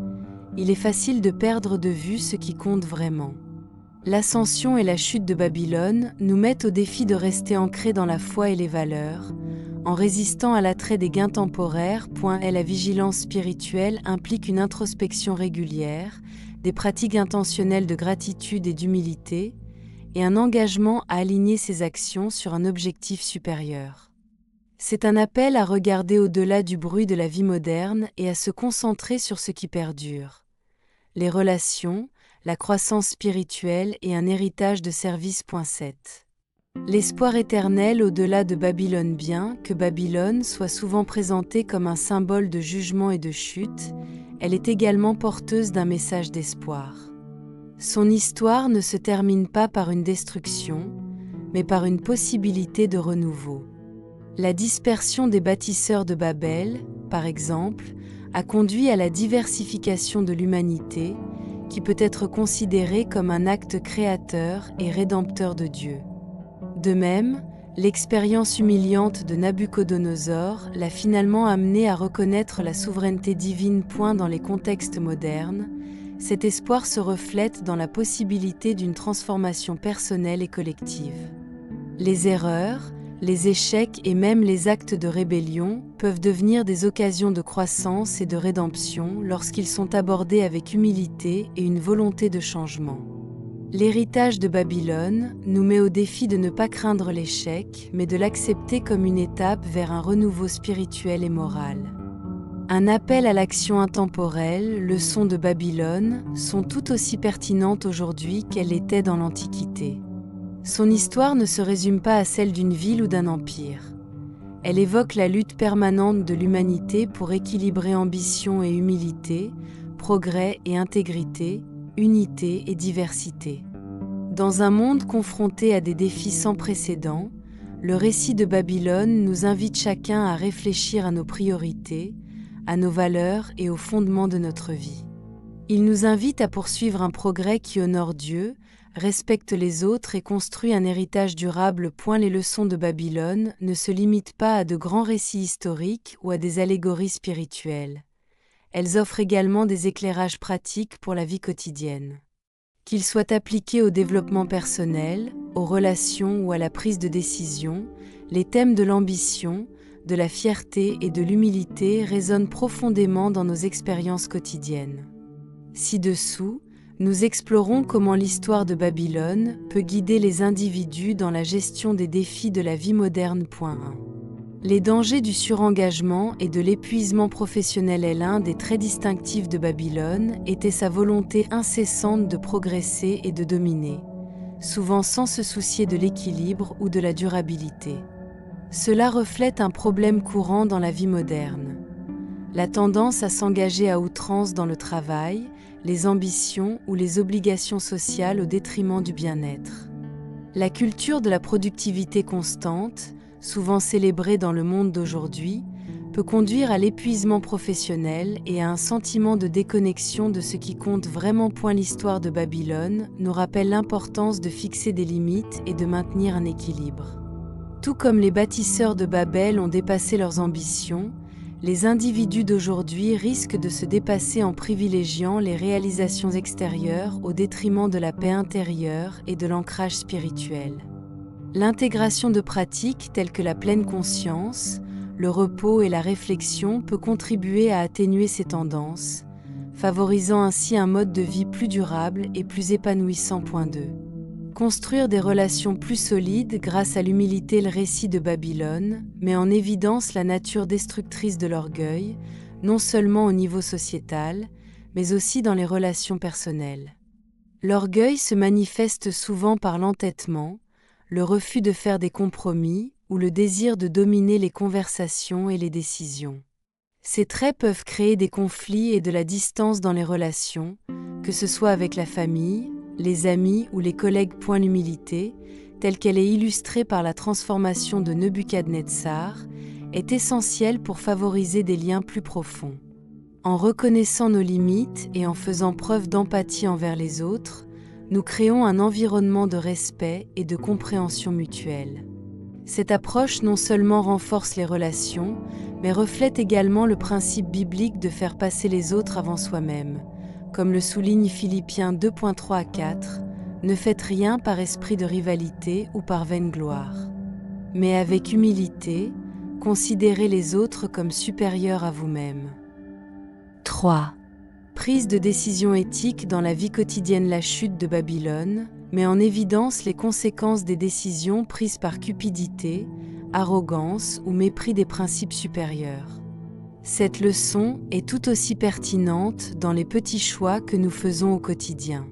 il est facile de perdre de vue ce qui compte vraiment. L'ascension et la chute de Babylone nous mettent au défi de rester ancrés dans la foi et les valeurs, en résistant à l'attrait des gains temporaires. La vigilance spirituelle implique une introspection régulière, des pratiques intentionnelles de gratitude et d'humilité, et un engagement à aligner ses actions sur un objectif supérieur. C'est un appel à regarder au-delà du bruit de la vie moderne et à se concentrer sur ce qui perdure. Les relations, la croissance spirituelle et un héritage de service. 7. L'espoir éternel au-delà de Babylone. Bien que Babylone soit souvent présentée comme un symbole de jugement et de chute, elle est également porteuse d'un message d'espoir. Son histoire ne se termine pas par une destruction, mais par une possibilité de renouveau. La dispersion des bâtisseurs de Babel, par exemple, a conduit à la diversification de l'humanité, qui peut être considérée comme un acte créateur et rédempteur de Dieu. De même, l'expérience humiliante de Nabuchodonosor l'a finalement amené à reconnaître la souveraineté divine. Dans les contextes modernes, cet espoir se reflète dans la possibilité d'une transformation personnelle et collective. Les erreurs, les échecs et même les actes de rébellion peuvent devenir des occasions de croissance et de rédemption lorsqu'ils sont abordés avec humilité et une volonté de changement. L'héritage de Babylone nous met au défi de ne pas craindre l'échec, mais de l'accepter comme une étape vers un renouveau spirituel et moral. Un appel à l'action intemporelle, leçons de Babylone, sont tout aussi pertinentes aujourd'hui qu'elles l'étaient dans l'Antiquité. Son histoire ne se résume pas à celle d'une ville ou d'un empire. Elle évoque la lutte permanente de l'humanité pour équilibrer ambition et humilité, progrès et intégrité, unité et diversité. Dans un monde confronté à des défis sans précédent, le récit de Babylone nous invite chacun à réfléchir à nos priorités, à nos valeurs et aux fondements de notre vie. Il nous invite à poursuivre un progrès qui honore Dieu, respecte les autres et construit un héritage durable. Les leçons de Babylone ne se limitent pas à de grands récits historiques ou à des allégories spirituelles. Elles offrent également des éclairages pratiques pour la vie quotidienne. Qu'ils soient appliqués au développement personnel, aux relations ou à la prise de décision, les thèmes de l'ambition, de la fierté et de l'humilité résonnent profondément dans nos expériences quotidiennes. Ci-dessous, nous explorons comment l'histoire de Babylone peut guider les individus dans la gestion des défis de la vie moderne. 1. Les dangers du surengagement et de l'épuisement professionnel. L'un des traits distinctifs de Babylone était sa volonté incessante de progresser et de dominer, souvent sans se soucier de l'équilibre ou de la durabilité. Cela reflète un problème courant dans la vie moderne. La tendance à s'engager à outrance dans le travail, les ambitions ou les obligations sociales au détriment du bien-être. La culture de la productivité constante, souvent célébrée dans le monde d'aujourd'hui, peut conduire à l'épuisement professionnel et à un sentiment de déconnexion de ce qui compte vraiment. L'histoire de Babylone nous rappelle l'importance de fixer des limites et de maintenir un équilibre. Tout comme les bâtisseurs de Babel ont dépassé leurs ambitions, les individus d'aujourd'hui risquent de se dépasser en privilégiant les réalisations extérieures au détriment de la paix intérieure et de l'ancrage spirituel. L'intégration de pratiques telles que la pleine conscience, le repos et la réflexion peut contribuer à atténuer ces tendances, favorisant ainsi un mode de vie plus durable et plus épanouissant. 2. Construire des relations plus solides grâce à l'humilité. Le récit de Babylone met en évidence la nature destructrice de l'orgueil, non seulement au niveau sociétal, mais aussi dans les relations personnelles. L'orgueil se manifeste souvent par l'entêtement, le refus de faire des compromis ou le désir de dominer les conversations et les décisions. Ces traits peuvent créer des conflits et de la distance dans les relations, que ce soit avec la famille, les amis ou les collègues. L'humilité, telle qu'elle est illustrée par la transformation de Nebuchadnezzar, est essentielle pour favoriser des liens plus profonds. En reconnaissant nos limites et en faisant preuve d'empathie envers les autres, nous créons un environnement de respect et de compréhension mutuelle. Cette approche non seulement renforce les relations, mais reflète également le principe biblique de faire passer les autres avant soi-même. Comme le souligne Philippiens 2.3 à 4, « Ne faites rien par esprit de rivalité ou par vaine gloire. Mais avec humilité, considérez les autres comme supérieurs à vous-même. » 3. Prise de décision éthique dans la vie quotidienne. La chute de Babylone met en évidence les conséquences des décisions prises par cupidité, arrogance ou mépris des principes supérieurs. Cette leçon est tout aussi pertinente dans les petits choix que nous faisons au quotidien.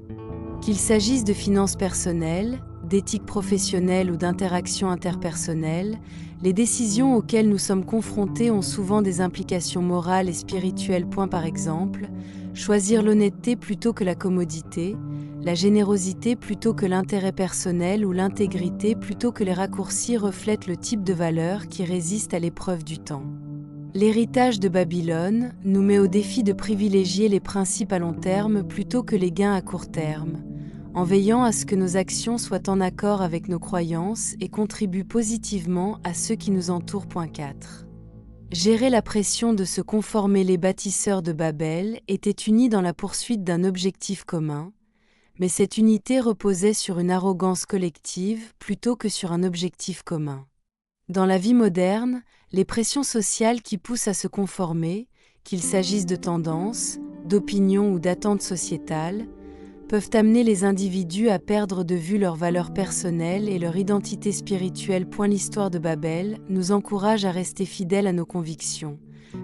Qu'il s'agisse de finances personnelles, d'éthique professionnelle ou d'interactions interpersonnelles, les décisions auxquelles nous sommes confrontés ont souvent des implications morales et spirituelles. Par exemple, choisir l'honnêteté plutôt que la commodité, la générosité plutôt que l'intérêt personnel ou l'intégrité plutôt que les raccourcis reflètent le type de valeurs qui résistent à l'épreuve du temps. L'héritage de Babylone nous met au défi de privilégier les principes à long terme plutôt que les gains à court terme, en veillant à ce que nos actions soient en accord avec nos croyances et contribuent positivement à ceux qui nous entourent. 4. Gérer la pression de se conformer. Les bâtisseurs de Babel étaient unis dans la poursuite d'un objectif commun, mais cette unité reposait sur une arrogance collective plutôt que sur un objectif commun. Dans la vie moderne, les pressions sociales qui poussent à se conformer, qu'il s'agisse de tendances, d'opinions ou d'attentes sociétales, peuvent amener les individus à perdre de vue leurs valeurs personnelles et leur identité spirituelle. L'histoire de Babel nous encourage à rester fidèles à nos convictions,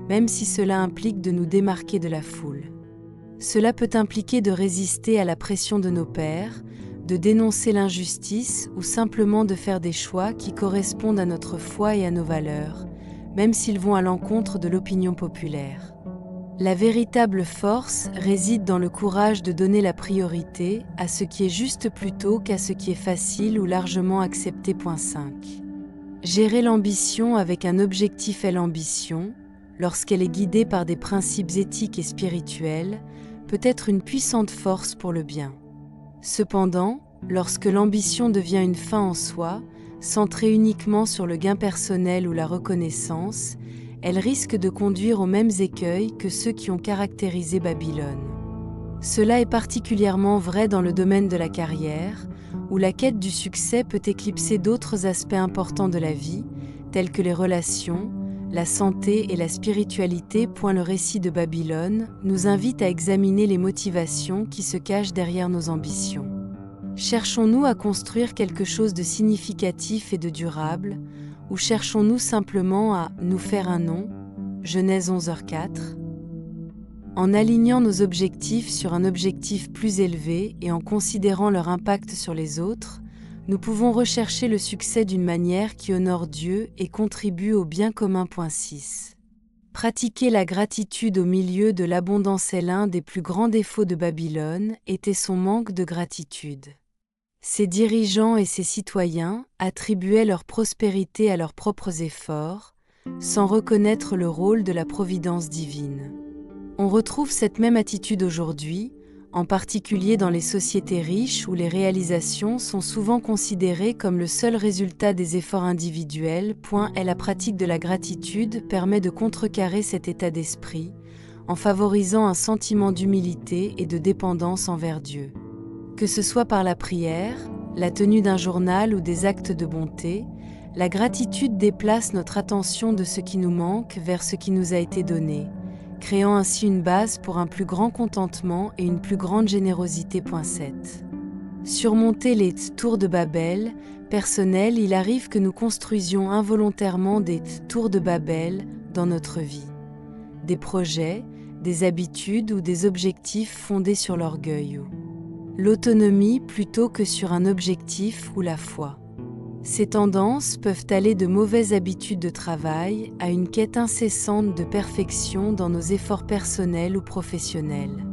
même si cela implique de nous démarquer de la foule. Cela peut impliquer de résister à la pression de nos pairs, de dénoncer l'injustice ou simplement de faire des choix qui correspondent à notre foi et à nos valeurs, même s'ils vont à l'encontre de l'opinion populaire. La véritable force réside dans le courage de donner la priorité à ce qui est juste plutôt qu'à ce qui est facile ou largement accepté. 5. Gérer l'ambition avec un objectif. L'ambition, lorsqu'elle est guidée par des principes éthiques et spirituels, peut être une puissante force pour le bien. Cependant, lorsque l'ambition devient une fin en soi, centrée uniquement sur le gain personnel ou la reconnaissance, elle risque de conduire aux mêmes écueils que ceux qui ont caractérisé Babylone. Cela est particulièrement vrai dans le domaine de la carrière, où la quête du succès peut éclipser d'autres aspects importants de la vie, tels que les relations, la santé et la spiritualité. Le récit de Babylone nous invite à examiner les motivations qui se cachent derrière nos ambitions. Cherchons-nous à construire quelque chose de significatif et de durable, ou cherchons-nous simplement à nous faire un nom? Genèse 11h4. En alignant nos objectifs sur un objectif plus élevé et en considérant leur impact sur les autres, nous pouvons rechercher le succès d'une manière qui honore Dieu et contribue au bien commun. 6. Pratiquer la gratitude au milieu de l'abondance. L'un des plus grands défauts de Babylone était son manque de gratitude. Ses dirigeants et ses citoyens attribuaient leur prospérité à leurs propres efforts, sans reconnaître le rôle de la providence divine. On retrouve cette même attitude aujourd'hui, en particulier dans les sociétés riches où les réalisations sont souvent considérées comme le seul résultat des efforts individuels. La pratique de la gratitude permet de contrecarrer cet état d'esprit, en favorisant un sentiment d'humilité et de dépendance envers Dieu. Que ce soit par la prière, la tenue d'un journal ou des actes de bonté, la gratitude déplace notre attention de ce qui nous manque vers ce qui nous a été donné, créant ainsi une base pour un plus grand contentement et une plus grande générosité. 7. Surmonter les tours de Babel. Personnel, il arrive que nous construisions involontairement des tours de Babel dans notre vie. Des projets, des habitudes ou des objectifs fondés sur l'orgueil ou l'autonomie plutôt que sur un objectif ou la foi. Ces tendances peuvent aller de mauvaises habitudes de travail à une quête incessante de perfection dans nos efforts personnels ou professionnels.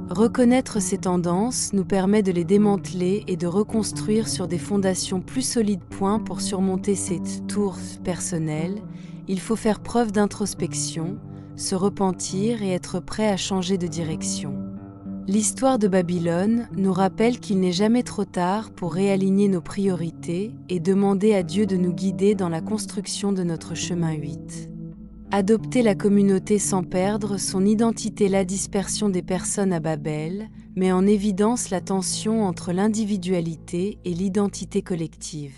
Reconnaître ces tendances nous permet de les démanteler et de reconstruire sur des fondations plus solides. Pour surmonter ces tours personnels, il faut faire preuve d'introspection, se repentir et être prêt à changer de direction. L'histoire de Babylone nous rappelle qu'il n'est jamais trop tard pour réaligner nos priorités et demander à Dieu de nous guider dans la construction de notre chemin 8. Adopter la communauté sans perdre son identité. La dispersion des personnes à Babel met en évidence la tension entre l'individualité et l'identité collective.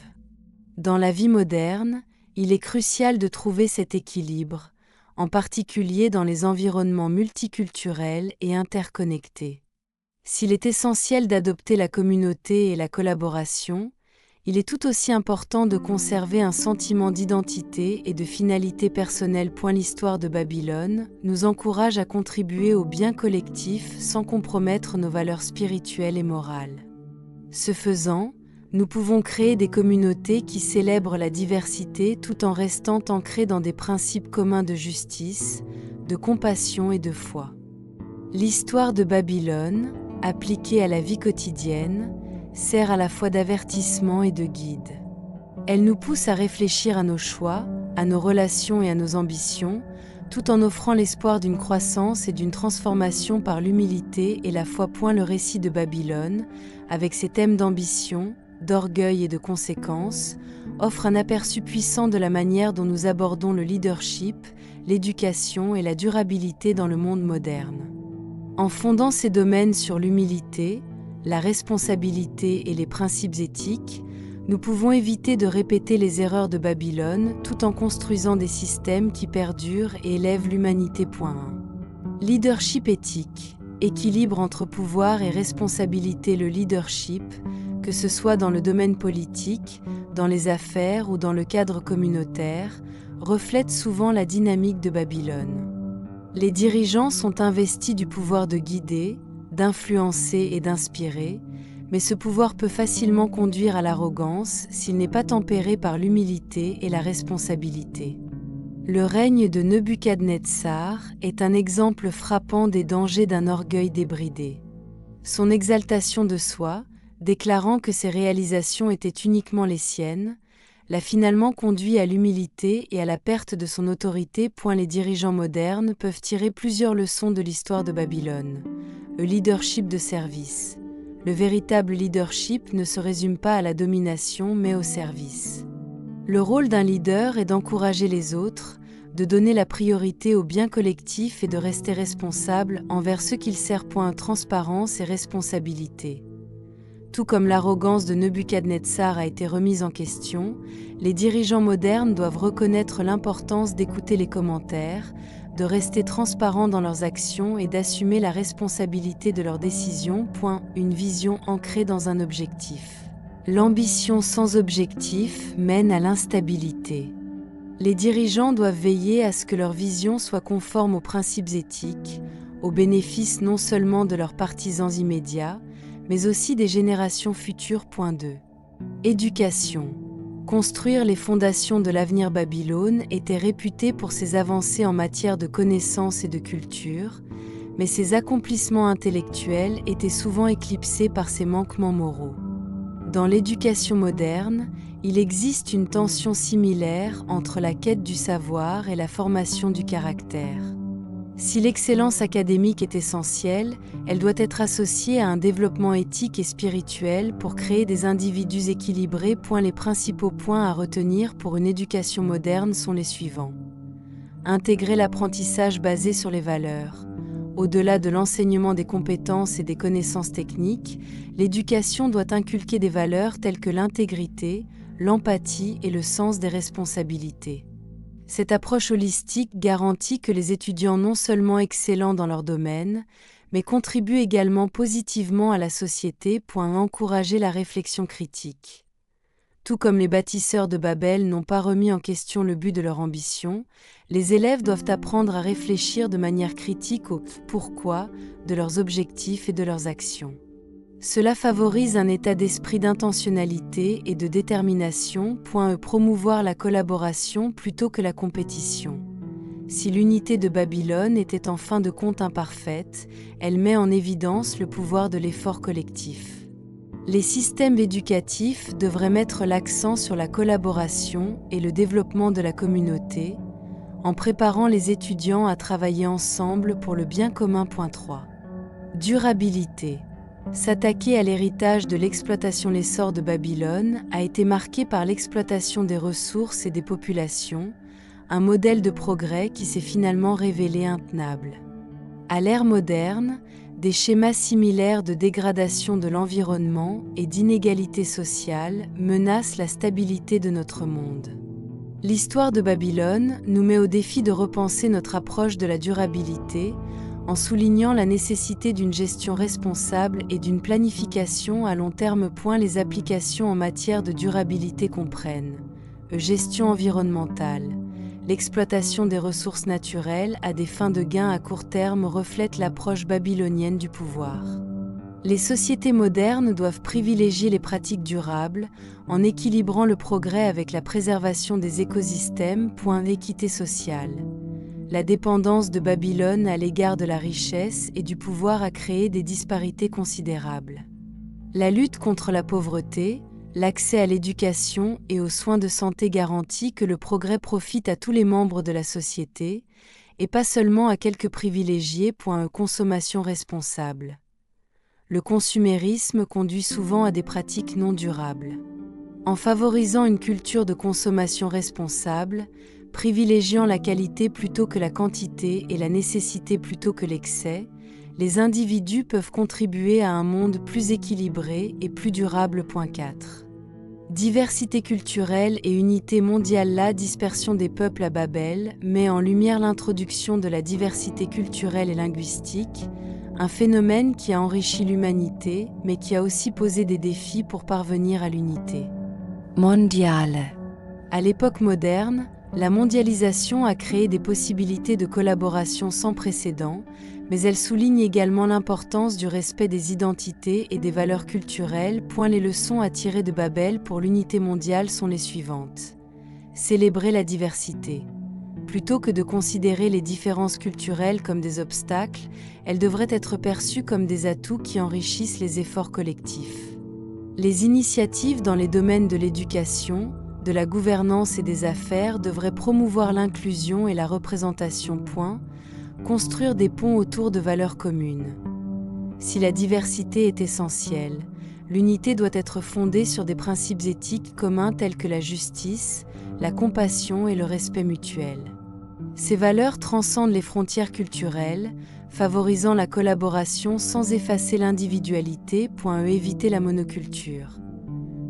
Dans la vie moderne, il est crucial de trouver cet équilibre, en particulier dans les environnements multiculturels et interconnectés. S'il est essentiel d'adopter la communauté et la collaboration, il est tout aussi important de conserver un sentiment d'identité et de finalité personnelle. L'histoire de Babylone nous encourage à contribuer au bien collectif sans compromettre nos valeurs spirituelles et morales. Ce faisant, nous pouvons créer des communautés qui célèbrent la diversité tout en restant ancrées dans des principes communs de justice, de compassion et de foi. L'histoire de Babylone, appliquée à la vie quotidienne, sert à la fois d'avertissement et de guide. Elle nous pousse à réfléchir à nos choix, à nos relations et à nos ambitions, tout en offrant l'espoir d'une croissance et d'une transformation par l'humilité et la foi. Le récit de Babylone, avec ses thèmes d'ambition, d'orgueil et de conséquences, offre un aperçu puissant de la manière dont nous abordons le leadership, l'éducation et la durabilité dans le monde moderne. En fondant ces domaines sur l'humilité, la responsabilité et les principes éthiques, nous pouvons éviter de répéter les erreurs de Babylone tout en construisant des systèmes qui perdurent et élèvent l'humanité. 1. Leadership éthique, équilibre entre pouvoir et responsabilité. Le leadership, que ce soit dans le domaine politique, dans les affaires ou dans le cadre communautaire, reflète souvent la dynamique de Babylone. Les dirigeants sont investis du pouvoir de guider, d'influencer et d'inspirer, mais ce pouvoir peut facilement conduire à l'arrogance s'il n'est pas tempéré par l'humilité et la responsabilité. Le règne de Nebuchadnezzar est un exemple frappant des dangers d'un orgueil débridé. Son exaltation de soi, déclarant que ses réalisations étaient uniquement les siennes, l'a finalement conduit à l'humilité et à la perte de son autorité. Les dirigeants modernes peuvent tirer plusieurs leçons de l'histoire de Babylone. Le leadership de service. Le véritable leadership ne se résume pas à la domination mais au service. Le rôle d'un leader est d'encourager les autres, de donner la priorité au bien collectif et de rester responsable envers ceux qu'il sert. Transparence et responsabilité. Tout comme l'arrogance de Nebuchadnezzar a été remise en question, les dirigeants modernes doivent reconnaître l'importance d'écouter les commentaires, de rester transparents dans leurs actions et d'assumer la responsabilité de leurs décisions. Une vision ancrée dans un objectif. L'ambition sans objectif mène à l'instabilité. Les dirigeants doivent veiller à ce que leur vision soit conforme aux principes éthiques, au bénéfice non seulement de leurs partisans immédiats, mais aussi des générations futures. 2. Éducation. Construire les fondations de l'avenir. Babylone était réputée pour ses avancées en matière de connaissances et de culture, mais ses accomplissements intellectuels étaient souvent éclipsés par ses manquements moraux. Dans l'éducation moderne, il existe une tension similaire entre la quête du savoir et la formation du caractère. Si l'excellence académique est essentielle, elle doit être associée à un développement éthique et spirituel pour créer des individus équilibrés. Les principaux points à retenir pour une éducation moderne sont les suivants. Intégrer l'apprentissage basé sur les valeurs. Au-delà de l'enseignement des compétences et des connaissances techniques, l'éducation doit inculquer des valeurs telles que l'intégrité, l'empathie et le sens des responsabilités. Cette approche holistique garantit que les étudiants non seulement excellents dans leur domaine, mais contribuent également positivement à la société. Encourager la réflexion critique. Tout comme les bâtisseurs de Babel n'ont pas remis en question le but de leur ambition, les élèves doivent apprendre à réfléchir de manière critique au pourquoi de leurs objectifs et de leurs actions. Cela favorise un état d'esprit d'intentionnalité et de détermination. Promouvoir la collaboration plutôt que la compétition. Si l'unité de Babylone était en fin de compte imparfaite, elle met en évidence le pouvoir de l'effort collectif. Les systèmes éducatifs devraient mettre l'accent sur la collaboration et le développement de la communauté, en préparant les étudiants à travailler ensemble pour le bien commun. 3. Durabilité. S'attaquer à l'héritage de l'exploitation. L'essor de Babylone a été marqué par l'exploitation des ressources et des populations, un modèle de progrès qui s'est finalement révélé intenable. À l'ère moderne, des schémas similaires de dégradation de l'environnement et d'inégalité sociale menacent la stabilité de notre monde. L'histoire de Babylone nous met au défi de repenser notre approche de la durabilité en soulignant la nécessité d'une gestion responsable et d'une planification à long terme. Les applications en matière de durabilité comprennent gestion environnementale. L'exploitation des ressources naturelles à des fins de gain à court terme reflète l'approche babylonienne du pouvoir. Les sociétés modernes doivent privilégier les pratiques durables en équilibrant le progrès avec la préservation des écosystèmes. L'équité sociale. La dépendance de Babylone à l'égard de la richesse et du pouvoir a créé des disparités considérables. La lutte contre la pauvreté, l'accès à l'éducation et aux soins de santé garantit que le progrès profite à tous les membres de la société, et pas seulement à quelques privilégiés. Consommation responsable. Le consumérisme conduit souvent à des pratiques non durables. En favorisant une culture de consommation responsable, privilégiant la qualité plutôt que la quantité et la nécessité plutôt que l'excès, les individus peuvent contribuer à un monde plus équilibré et plus durable. 4. Diversité culturelle et unité mondiale. La dispersion des peuples à Babel met en lumière l'introduction de la diversité culturelle et linguistique, un phénomène qui a enrichi l'humanité, mais qui a aussi posé des défis pour parvenir à l'unité mondiale. À l'époque moderne, la mondialisation a créé des possibilités de collaboration sans précédent, mais elle souligne également l'importance du respect des identités et des valeurs culturelles. Les leçons à tirer de Babel pour l'unité mondiale sont les suivantes. Célébrer la diversité. Plutôt que de considérer les différences culturelles comme des obstacles, elles devraient être perçues comme des atouts qui enrichissent les efforts collectifs. Les initiatives dans les domaines de l'éducation, de la gouvernance et des affaires devraient promouvoir l'inclusion et la représentation. Construire des ponts autour de valeurs communes. Si la diversité est essentielle, l'unité doit être fondée sur des principes éthiques communs tels que la justice, la compassion et le respect mutuel. Ces valeurs transcendent les frontières culturelles, favorisant la collaboration sans effacer l'individualité. Éviter la monoculture.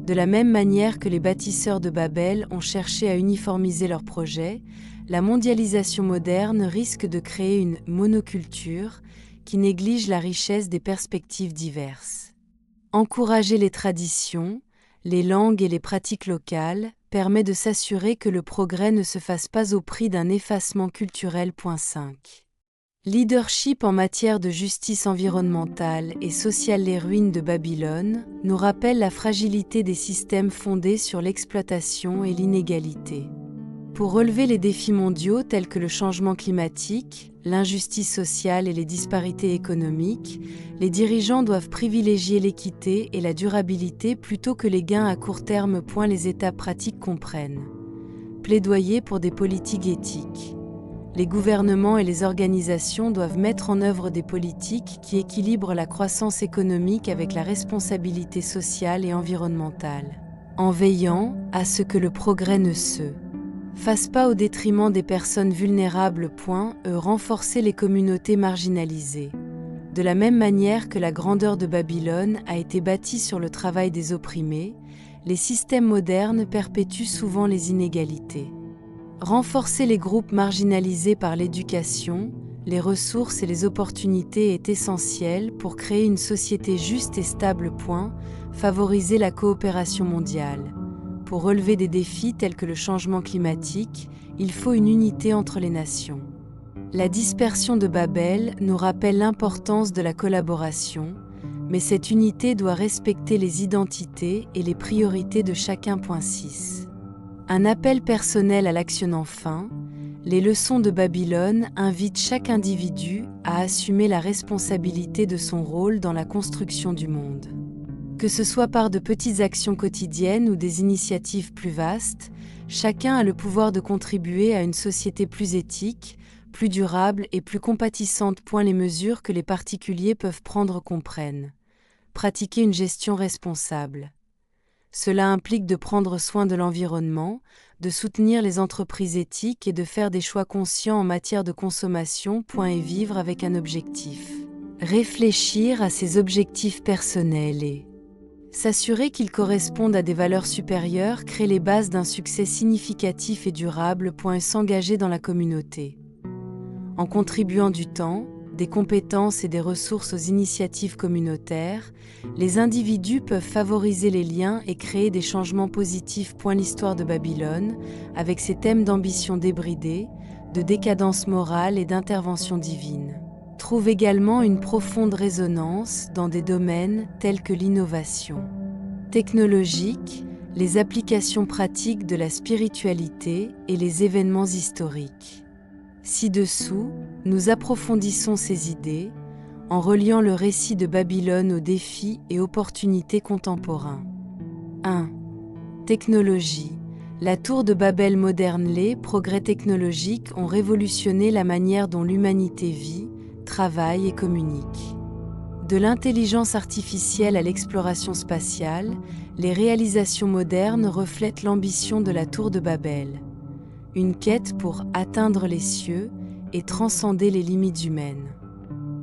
De la même manière que les bâtisseurs de Babel ont cherché à uniformiser leurs projets, la mondialisation moderne risque de créer une monoculture qui néglige la richesse des perspectives diverses. Encourager les traditions, les langues et les pratiques locales permet de s'assurer que le progrès ne se fasse pas au prix d'un effacement culturel. 5. Leadership en matière de justice environnementale et sociale. Les ruines de Babylone nous rappellent la fragilité des systèmes fondés sur l'exploitation et l'inégalité. Pour relever les défis mondiaux tels que le changement climatique, l'injustice sociale et les disparités économiques, les dirigeants doivent privilégier l'équité et la durabilité plutôt que les gains à court terme. Les étapes pratiques comprennent. Plaidoyer pour des politiques éthiques. Les gouvernements et les organisations doivent mettre en œuvre des politiques qui équilibrent la croissance économique avec la responsabilité sociale et environnementale, en veillant à ce que le progrès ne se fasse pas au détriment des personnes vulnérables. Renforcer les communautés marginalisées. De la même manière que la grandeur de Babylone a été bâtie sur le travail des opprimés, les systèmes modernes perpétuent souvent les inégalités. Renforcer les groupes marginalisés par l'éducation, les ressources et les opportunités est essentiel pour créer une société juste et stable. Favoriser la coopération mondiale. Pour relever des défis tels que le changement climatique, il faut une unité entre les nations. La dispersion de Babel nous rappelle l'importance de la collaboration, mais cette unité doit respecter les identités et les priorités de chacun. 6. Un appel personnel à l'action. Enfin, les leçons de Babylone invitent chaque individu à assumer la responsabilité de son rôle dans la construction du monde. Que ce soit par de petites actions quotidiennes ou des initiatives plus vastes, chacun a le pouvoir de contribuer à une société plus éthique, plus durable et plus compatissante. Les mesures que les particuliers peuvent prendre comprennent: pratiquer une gestion responsable. Cela implique de prendre soin de l'environnement, de soutenir les entreprises éthiques et de faire des choix conscients en matière de consommation. Et vivre avec un objectif. Réfléchir à ses objectifs personnels et s'assurer qu'ils correspondent à des valeurs supérieures crée les bases d'un succès significatif et durable. Et s'engager dans la communauté. En contribuant du temps, des compétences et des ressources aux initiatives communautaires, les individus peuvent favoriser les liens et créer des changements positifs. L'histoire de Babylone, avec ses thèmes d'ambition débridée, de décadence morale et d'intervention divine, trouve également une profonde résonance dans des domaines tels que l'innovation technologique, les applications pratiques de la spiritualité et les événements historiques. Ci-dessous, nous approfondissons ces idées en reliant le récit de Babylone aux défis et opportunités contemporains. 1. Technologie. La tour de Babel moderne. Les progrès technologiques ont révolutionné la manière dont l'humanité vit, travaille et communique. De l'intelligence artificielle à l'exploration spatiale, les réalisations modernes reflètent l'ambition de la tour de Babel. Une quête pour atteindre les cieux et transcender les limites humaines.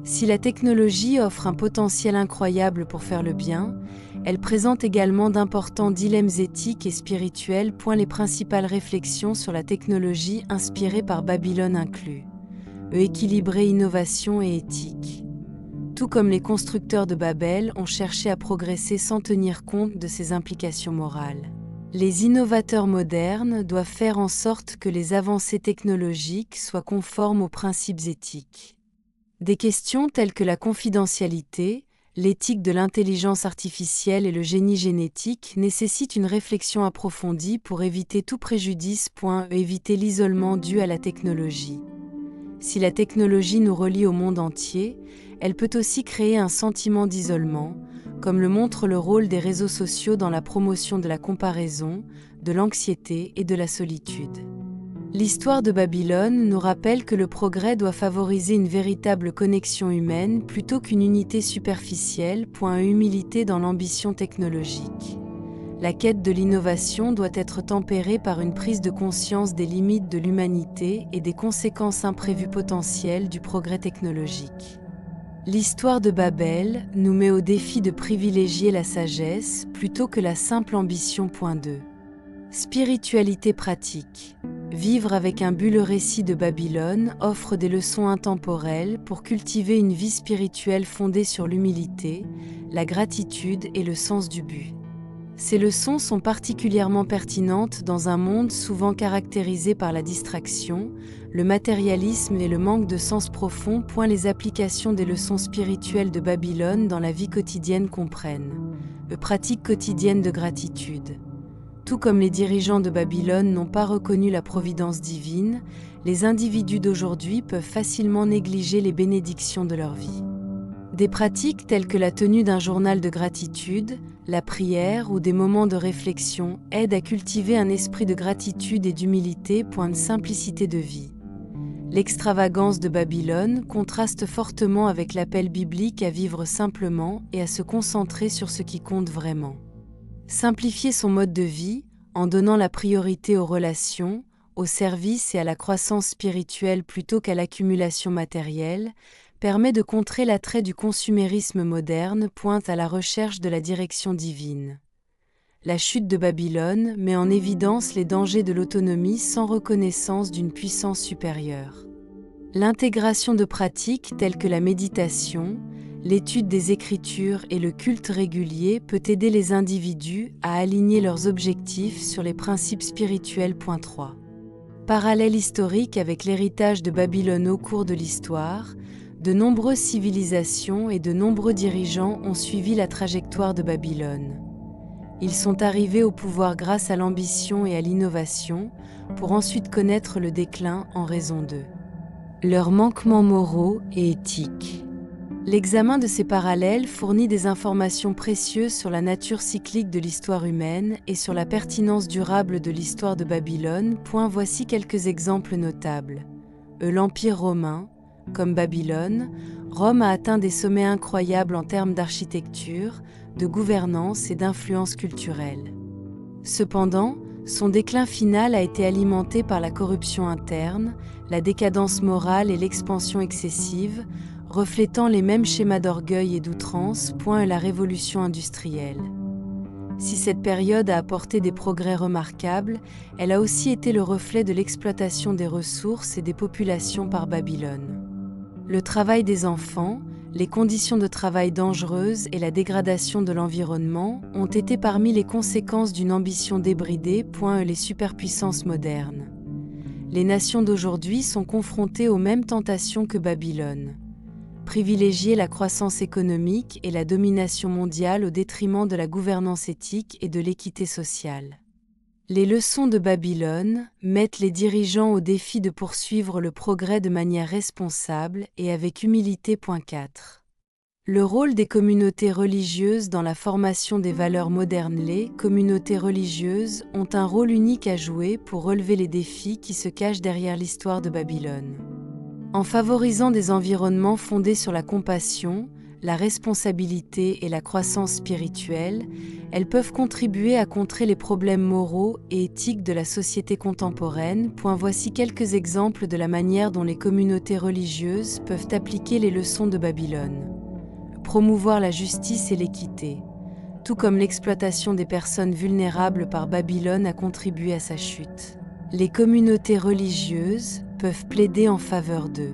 Si la technologie offre un potentiel incroyable pour faire le bien, elle présente également d'importants dilemmes éthiques et spirituels. Les principales réflexions sur la technologie inspirées par Babylone incluent équilibrer innovation et éthique. Tout comme les constructeurs de Babel ont cherché à progresser sans tenir compte de ses implications morales. Les innovateurs modernes doivent faire en sorte que les avancées technologiques soient conformes aux principes éthiques. Des questions telles que la confidentialité, l'éthique de l'intelligence artificielle et le génie génétique nécessitent une réflexion approfondie pour éviter tout préjudice. Éviter l'isolement dû à la technologie. Si la technologie nous relie au monde entier, elle peut aussi créer un sentiment d'isolement, comme le montre le rôle des réseaux sociaux dans la promotion de la comparaison, de l'anxiété et de la solitude. L'histoire de Babylone nous rappelle que le progrès doit favoriser une véritable connexion humaine plutôt qu'une unité superficielle. Humilité dans l'ambition technologique. La quête de l'innovation doit être tempérée par une prise de conscience des limites de l'humanité et des conséquences imprévues potentielles du progrès technologique. L'histoire de Babel nous met au défi de privilégier la sagesse plutôt que la simple ambition. 2. Spiritualité pratique. Vivre avec un but. Le récit de Babylone offre des leçons intemporelles pour cultiver une vie spirituelle fondée sur l'humilité, la gratitude et le sens du but. Ces leçons sont particulièrement pertinentes dans un monde souvent caractérisé par la distraction, le matérialisme et le manque de sens profond. Les applications des leçons spirituelles de Babylone dans la vie quotidienne comprennent pratiques quotidiennes de gratitude. Tout comme les dirigeants de Babylone n'ont pas reconnu la providence divine, les individus d'aujourd'hui peuvent facilement négliger les bénédictions de leur vie. Des pratiques telles que la tenue d'un journal de gratitude, la prière ou des moments de réflexion aident à cultiver un esprit de gratitude et d'humilité. De simplicité de vie. L'extravagance de Babylone contraste fortement avec l'appel biblique à vivre simplement et à se concentrer sur ce qui compte vraiment. Simplifier son mode de vie, en donnant la priorité aux relations, au service et à la croissance spirituelle plutôt qu'à l'accumulation matérielle, permet de contrer l'attrait du consumérisme moderne. À la recherche de la direction divine. La chute de Babylone met en évidence les dangers de l'autonomie sans reconnaissance d'une puissance supérieure. L'intégration de pratiques telles que la méditation, l'étude des Écritures et le culte régulier peut aider les individus à aligner leurs objectifs sur les principes spirituels. 3. Parallèle historique avec l'héritage de Babylone. Au cours de l'histoire, de nombreuses civilisations et de nombreux dirigeants ont suivi la trajectoire de Babylone. Ils sont arrivés au pouvoir grâce à l'ambition et à l'innovation, pour ensuite connaître le déclin en raison de leurs manquements moraux et éthiques. L'examen de ces parallèles fournit des informations précieuses sur la nature cyclique de l'histoire humaine et sur la pertinence durable de l'histoire de Babylone. Voici quelques exemples notables. L'Empire romain, comme Babylone, Rome a atteint des sommets incroyables en termes d'architecture, de gouvernance et d'influence culturelle. Cependant, son déclin final a été alimenté par la corruption interne, la décadence morale et l'expansion excessive, reflétant les mêmes schémas d'orgueil et d'outrance. La révolution industrielle. Si cette période a apporté des progrès remarquables, elle a aussi été le reflet de l'exploitation des ressources et des populations par Babylone. Le travail des enfants, les conditions de travail dangereuses et la dégradation de l'environnement ont été parmi les conséquences d'une ambition débridée. Les superpuissances modernes. Les nations d'aujourd'hui sont confrontées aux mêmes tentations que Babylone. Privilégier la croissance économique et la domination mondiale au détriment de la gouvernance éthique et de l'équité sociale. Les leçons de Babylone mettent les dirigeants au défi de poursuivre le progrès de manière responsable et avec humilité. 4. Le rôle des communautés religieuses dans la formation des valeurs modernes. Les communautés religieuses ont un rôle unique à jouer pour relever les défis qui se cachent derrière l'histoire de Babylone. En favorisant des environnements fondés sur la compassion, la responsabilité et la croissance spirituelle, elles peuvent contribuer à contrer les problèmes moraux et éthiques de la société contemporaine. Voici quelques exemples de la manière dont les communautés religieuses peuvent appliquer les leçons de Babylone. Promouvoir la justice et l'équité. Tout comme l'exploitation des personnes vulnérables par Babylone a contribué à sa chute. Les communautés religieuses peuvent plaider en faveur de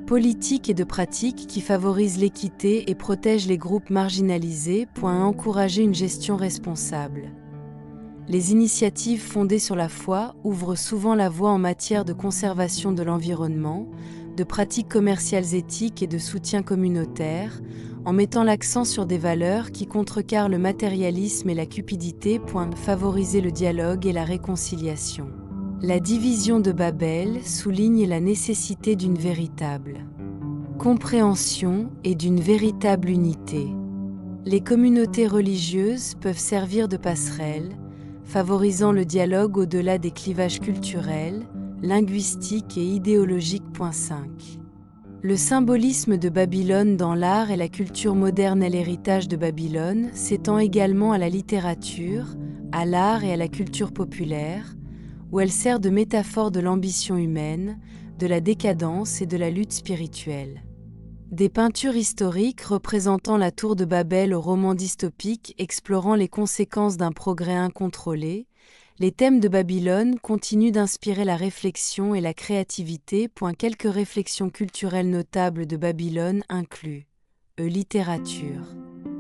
politiques et de pratiques qui favorisent l'équité et protègent les groupes marginalisés. Encourager une gestion responsable. Les initiatives fondées sur la foi ouvrent souvent la voie en matière de conservation de l'environnement, de pratiques commerciales éthiques et de soutien communautaire, en mettant l'accent sur des valeurs qui contrecarrent le matérialisme et la cupidité. Favoriser le dialogue et la réconciliation. La division de Babel souligne la nécessité d'une véritable compréhension et d'une véritable unité. Les communautés religieuses peuvent servir de passerelle, favorisant le dialogue au-delà des clivages culturels, linguistiques et idéologiques. 5. Le symbolisme de Babylone dans l'art et la culture moderne. L'héritage de Babylone s'étend également à la littérature, à l'art et à la culture populaire, où elle sert de métaphore de l'ambition humaine, de la décadence et de la lutte spirituelle. Des peintures historiques représentant la tour de Babel aux romans dystopiques explorant les conséquences d'un progrès incontrôlé, les thèmes de Babylone continuent d'inspirer la réflexion et la créativité. Quelques réflexions culturelles notables de Babylone incluent littérature.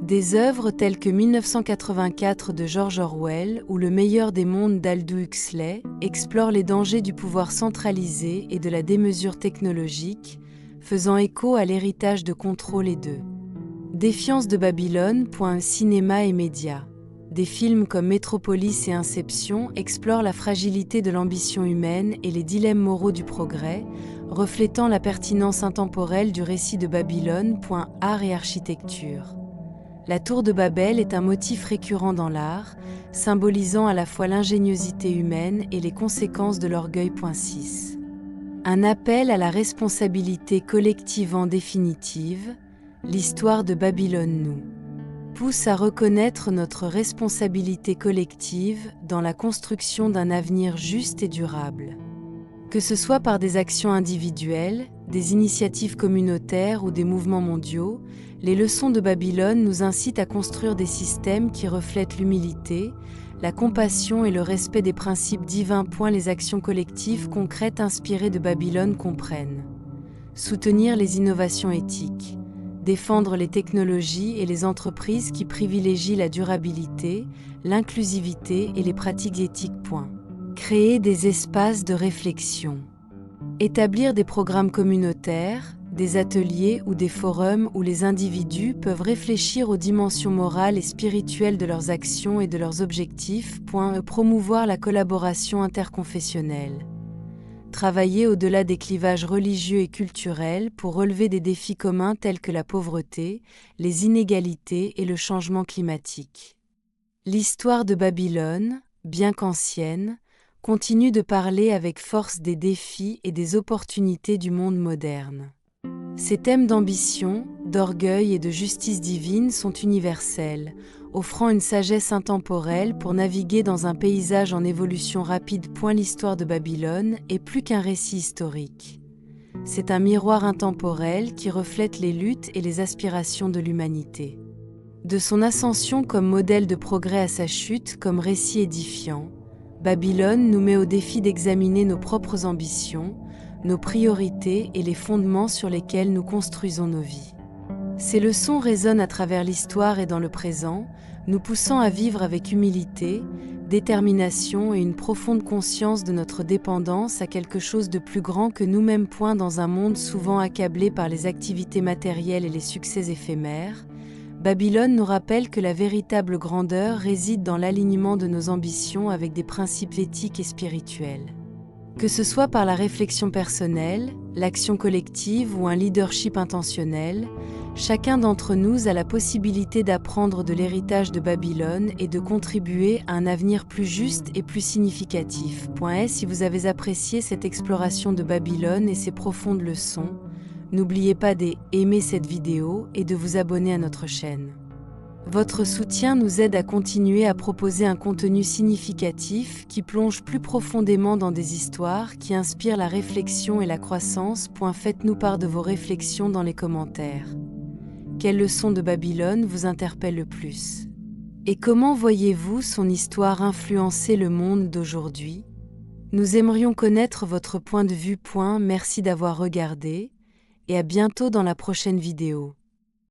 Des œuvres telles que 1984 de George Orwell ou Le meilleur des mondes d'Aldous Huxley explorent les dangers du pouvoir centralisé et de la démesure technologique, faisant écho à l'héritage de contrôle et de défiance de Babylone. Cinéma et médias. Des films comme Metropolis et Inception explorent la fragilité de l'ambition humaine et les dilemmes moraux du progrès, reflétant la pertinence intemporelle du récit de Babylone. Art et architecture. La tour de Babel est un motif récurrent dans l'art, symbolisant à la fois l'ingéniosité humaine et les conséquences de l'orgueil. 6. Un appel à la responsabilité collective. En définitive, l'histoire de Babylone nous pousse à reconnaître notre responsabilité collective dans la construction d'un avenir juste et durable. Que ce soit par des actions individuelles, des initiatives communautaires ou des mouvements mondiaux, les leçons de Babylone nous incitent à construire des systèmes qui reflètent l'humilité, la compassion et le respect des principes divins. Les actions collectives concrètes inspirées de Babylone comprennent soutenir les innovations éthiques, défendre les technologies et les entreprises qui privilégient la durabilité, l'inclusivité et les pratiques éthiques. Créer des espaces de réflexion. Établir des programmes communautaires, des ateliers ou des forums où les individus peuvent réfléchir aux dimensions morales et spirituelles de leurs actions et de leurs objectifs. Promouvoir la collaboration interconfessionnelle. travailler au-delà des clivages religieux et culturels pour relever des défis communs tels que la pauvreté, les inégalités et le changement climatique. L'histoire de Babylone, bien qu'ancienne, continue de parler avec force des défis et des opportunités du monde moderne. Ces thèmes d'ambition, d'orgueil et de justice divine sont universels, offrant une sagesse intemporelle pour naviguer dans un paysage en évolution rapide. L'histoire de Babylone est plus qu'un récit historique. C'est un miroir intemporel qui reflète les luttes et les aspirations de l'humanité. De son ascension comme modèle de progrès à sa chute comme récit édifiant, Babylone nous met au défi d'examiner nos propres ambitions, nos priorités et les fondements sur lesquels nous construisons nos vies. Ces leçons résonnent à travers l'histoire et dans le présent, nous poussant à vivre avec humilité, détermination et une profonde conscience de notre dépendance à quelque chose de plus grand que nous-mêmes. Dans un monde souvent accablé par les activités matérielles et les succès éphémères, Babylone nous rappelle que la véritable grandeur réside dans l'alignement de nos ambitions avec des principes éthiques et spirituels. Que ce soit par la réflexion personnelle, l'action collective ou un leadership intentionnel, chacun d'entre nous a la possibilité d'apprendre de l'héritage de Babylone et de contribuer à un avenir plus juste et plus significatif. Si vous avez apprécié cette exploration de Babylone et ses profondes leçons, n'oubliez pas d'aimer cette vidéo et de vous abonner à notre chaîne. Votre soutien nous aide à continuer à proposer un contenu significatif qui plonge plus profondément dans des histoires qui inspirent la réflexion et la croissance. Faites-nous part de vos réflexions dans les commentaires. Quelle leçon de Babylone vous interpelle le plus? Et comment voyez-vous son histoire influencer le monde d'aujourd'hui? Nous aimerions connaître votre point de vue. Merci d'avoir regardé et à bientôt dans la prochaine vidéo.